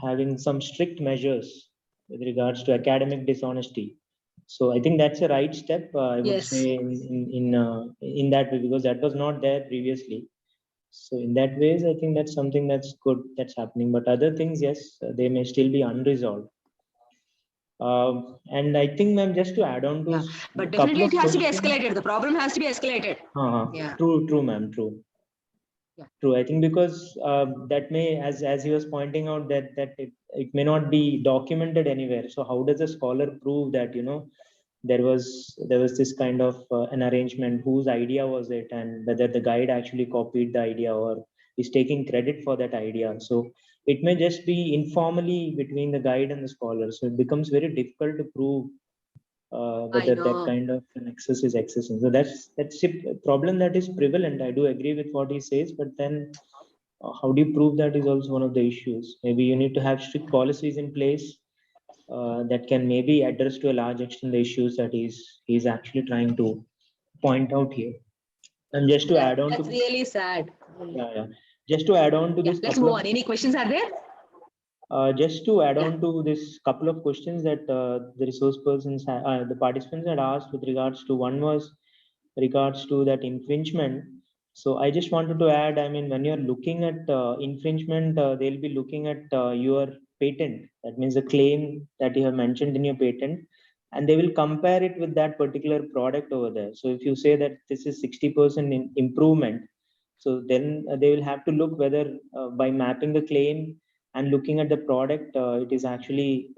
having some strict measures with regards to academic dishonesty. So I think that's a right step. I would Yes. say in that way, because that was not there previously. So in that ways, I think that's something that's good that's happening. But other things, yes, they may still be unresolved. And I think, ma'am, just to add on to Yeah, but couple definitely of it has to be questions- escalated. The problem has to be escalated. Yeah. True, ma'am, true. Yeah. True. I think because that may, as he was pointing out, that it may not be documented anywhere. So how does a scholar prove that, you know, there was this kind of an arrangement, whose idea was it, and whether the guide actually copied the idea or is taking credit for that idea? So it may just be informally between the guide and the scholar. So it becomes very difficult to prove whether that kind of an excess is excessive. So that's a problem that is prevalent. I do agree with what he says, but then how do you prove that is also one of the issues. Maybe you need to have strict policies in place that can maybe address to a large extent the issues that he's actually trying to point out here. And just to add on That's to really sad. yeah, just to add on to Yeah, this, let's couple move on. Any questions are there? just to add on to this couple of questions that the resource persons, the participants had asked with regards to, one was regards to that infringement. So I just wanted to add, I mean, when you're looking at infringement, they'll be looking at your patent. That means the claim that you have mentioned in your patent, and they will compare it with that particular product over there. So if you say that this is 60% improvement, so then they will have to look whether by mapping the claim and looking at the product, it is actually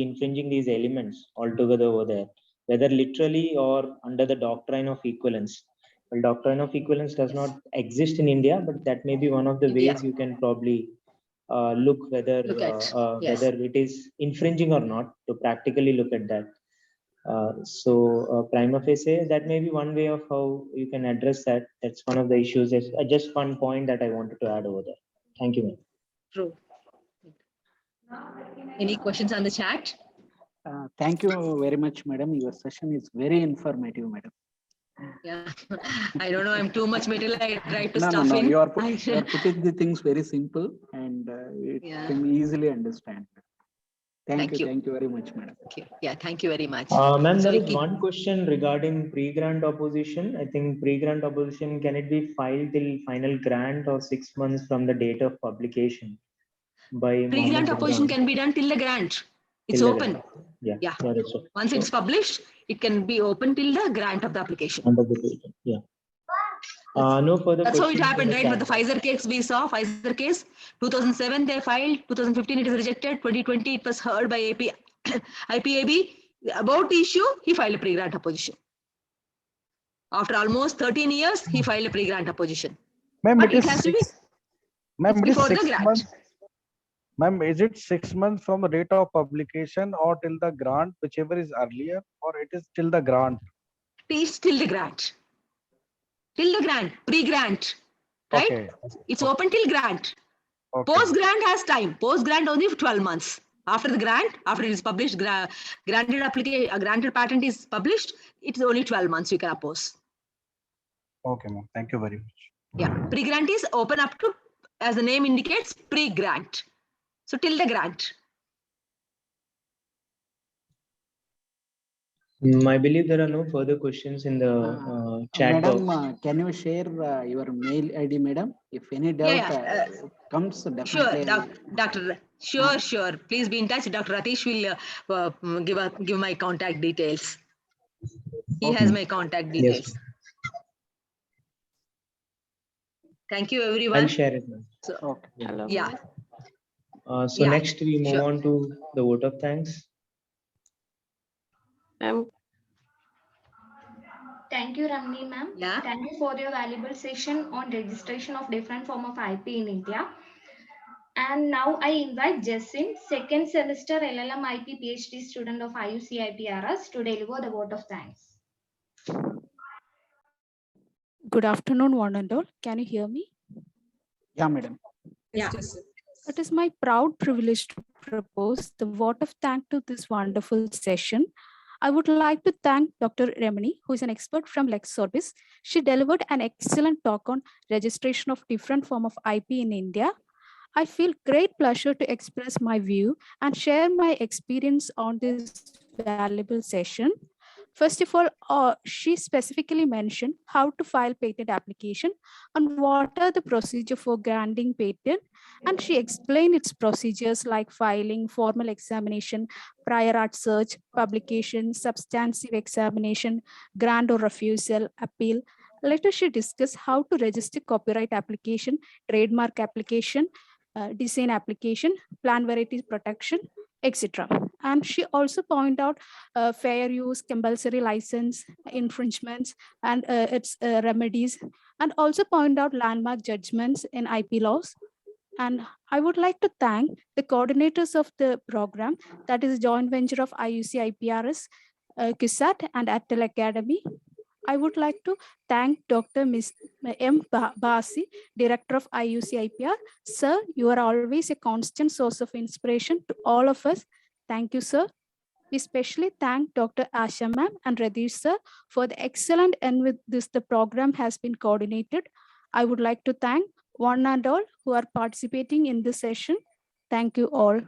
infringing these elements altogether over there, whether literally or under the doctrine of equivalence. Well, doctrine of equivalence does not exist in India, but that may be one of the ways you can probably look whether whether it is infringing or not, to practically look at that. So prima facie, that may be one way of how you can address that. That's one of the issues. Just one point that I wanted to add over there. Thank you, ma'am. True. Any questions on the chat? Thank you very much, madam. Your session is very informative, madam. Yeah, I don't know. I'm too much material. I tried to No, stuff no, no. in. You are putting the things very simple and it can easily understand. Thank you very much, madam. Okay. Yeah, thank you very much. Ma'am, So there is one question regarding pre-grant opposition. I think pre-grant opposition, can it be filed till final grant or 6 months from the date of publication? By pre-grant opposition can be done till the grant. It's Till the open. grant. Yeah. Yeah. That is so. Once it's published, it can be open till the grant of the application. Under the patent. Yeah. No further That's how it questions in happened, the right? With chat the Pfizer case, we saw Pfizer case. 2007 they filed. 2015 it is rejected. 2020 it was heard by IPAB. About the issue, he filed a pre-grant opposition. After almost 13 years, he filed a pre-grant opposition. Ma'am, But it has to be before the grant. months. Ma'am, is it 6 months from the date of publication or till the grant, whichever is earlier, or it is till the grant? It's till the grant. Till the grant, pre-grant, right? Okay. It's open till grant. Okay. Post-grant has time. Post-grant only for 12 months. After the grant, after it is published, granted application, a granted patent is published, it's only 12 months you can oppose. Okay, ma'am. Thank you very much. Yeah, pre-grant is open up to, as the name indicates, pre-grant. So till the grant. I believe there are no further questions in the chat Madam, box. can you share your mail ID, madam? If any doubt comes, definitely. Sure, Doctor. Sure. Please be in touch. Dr. Ratish will give my contact details. He has my contact details. Yes. Thank you, everyone. I'll share it, ma'am. So, Okay. Hello. yeah. So next we move on to the vote of thanks. Thank you, Ramni ma'am. Yeah. Thank you for your valuable session on registration of different form of IP in India. And now I invite Jessin, second semester LLM IP PhD student of IUC IPRS, to deliver the vote of thanks. Good afternoon, one and all. Can you hear me? Yeah, madam. Yeah. It is my proud privilege to propose the vote of thanks to this wonderful session. I would like to thank Dr. Remini, who is an expert from LexOrbis. She delivered an excellent talk on registration of different form of IP in India. I feel great pleasure to express my view and share my experience on this valuable session. First of all, she specifically mentioned how to file patent application and what are the procedure for granting patent. And she explained its procedures like filing, formal examination, prior art search, publication, substantive examination, grant or refusal, appeal. Later, she discussed how to register copyright application, trademark application, design application, plant varieties protection, etc. And she also pointed out fair use, compulsory license, infringements, and its remedies, and also point out landmark judgments in IP laws. And I would like to thank the coordinators of the program, that is joint venture of IUC IPRS, CUSAT, and Attel Academy. I would like to thank Dr. Ms. M. Basi, Director of IUC IPR. Sir, you are always a constant source of inspiration to all of us. Thank you, sir. We especially thank Dr. Asha ma'am and Radish sir for the excellent and with this the program has been coordinated. I would like to thank one and all who are participating in this session. Thank you all.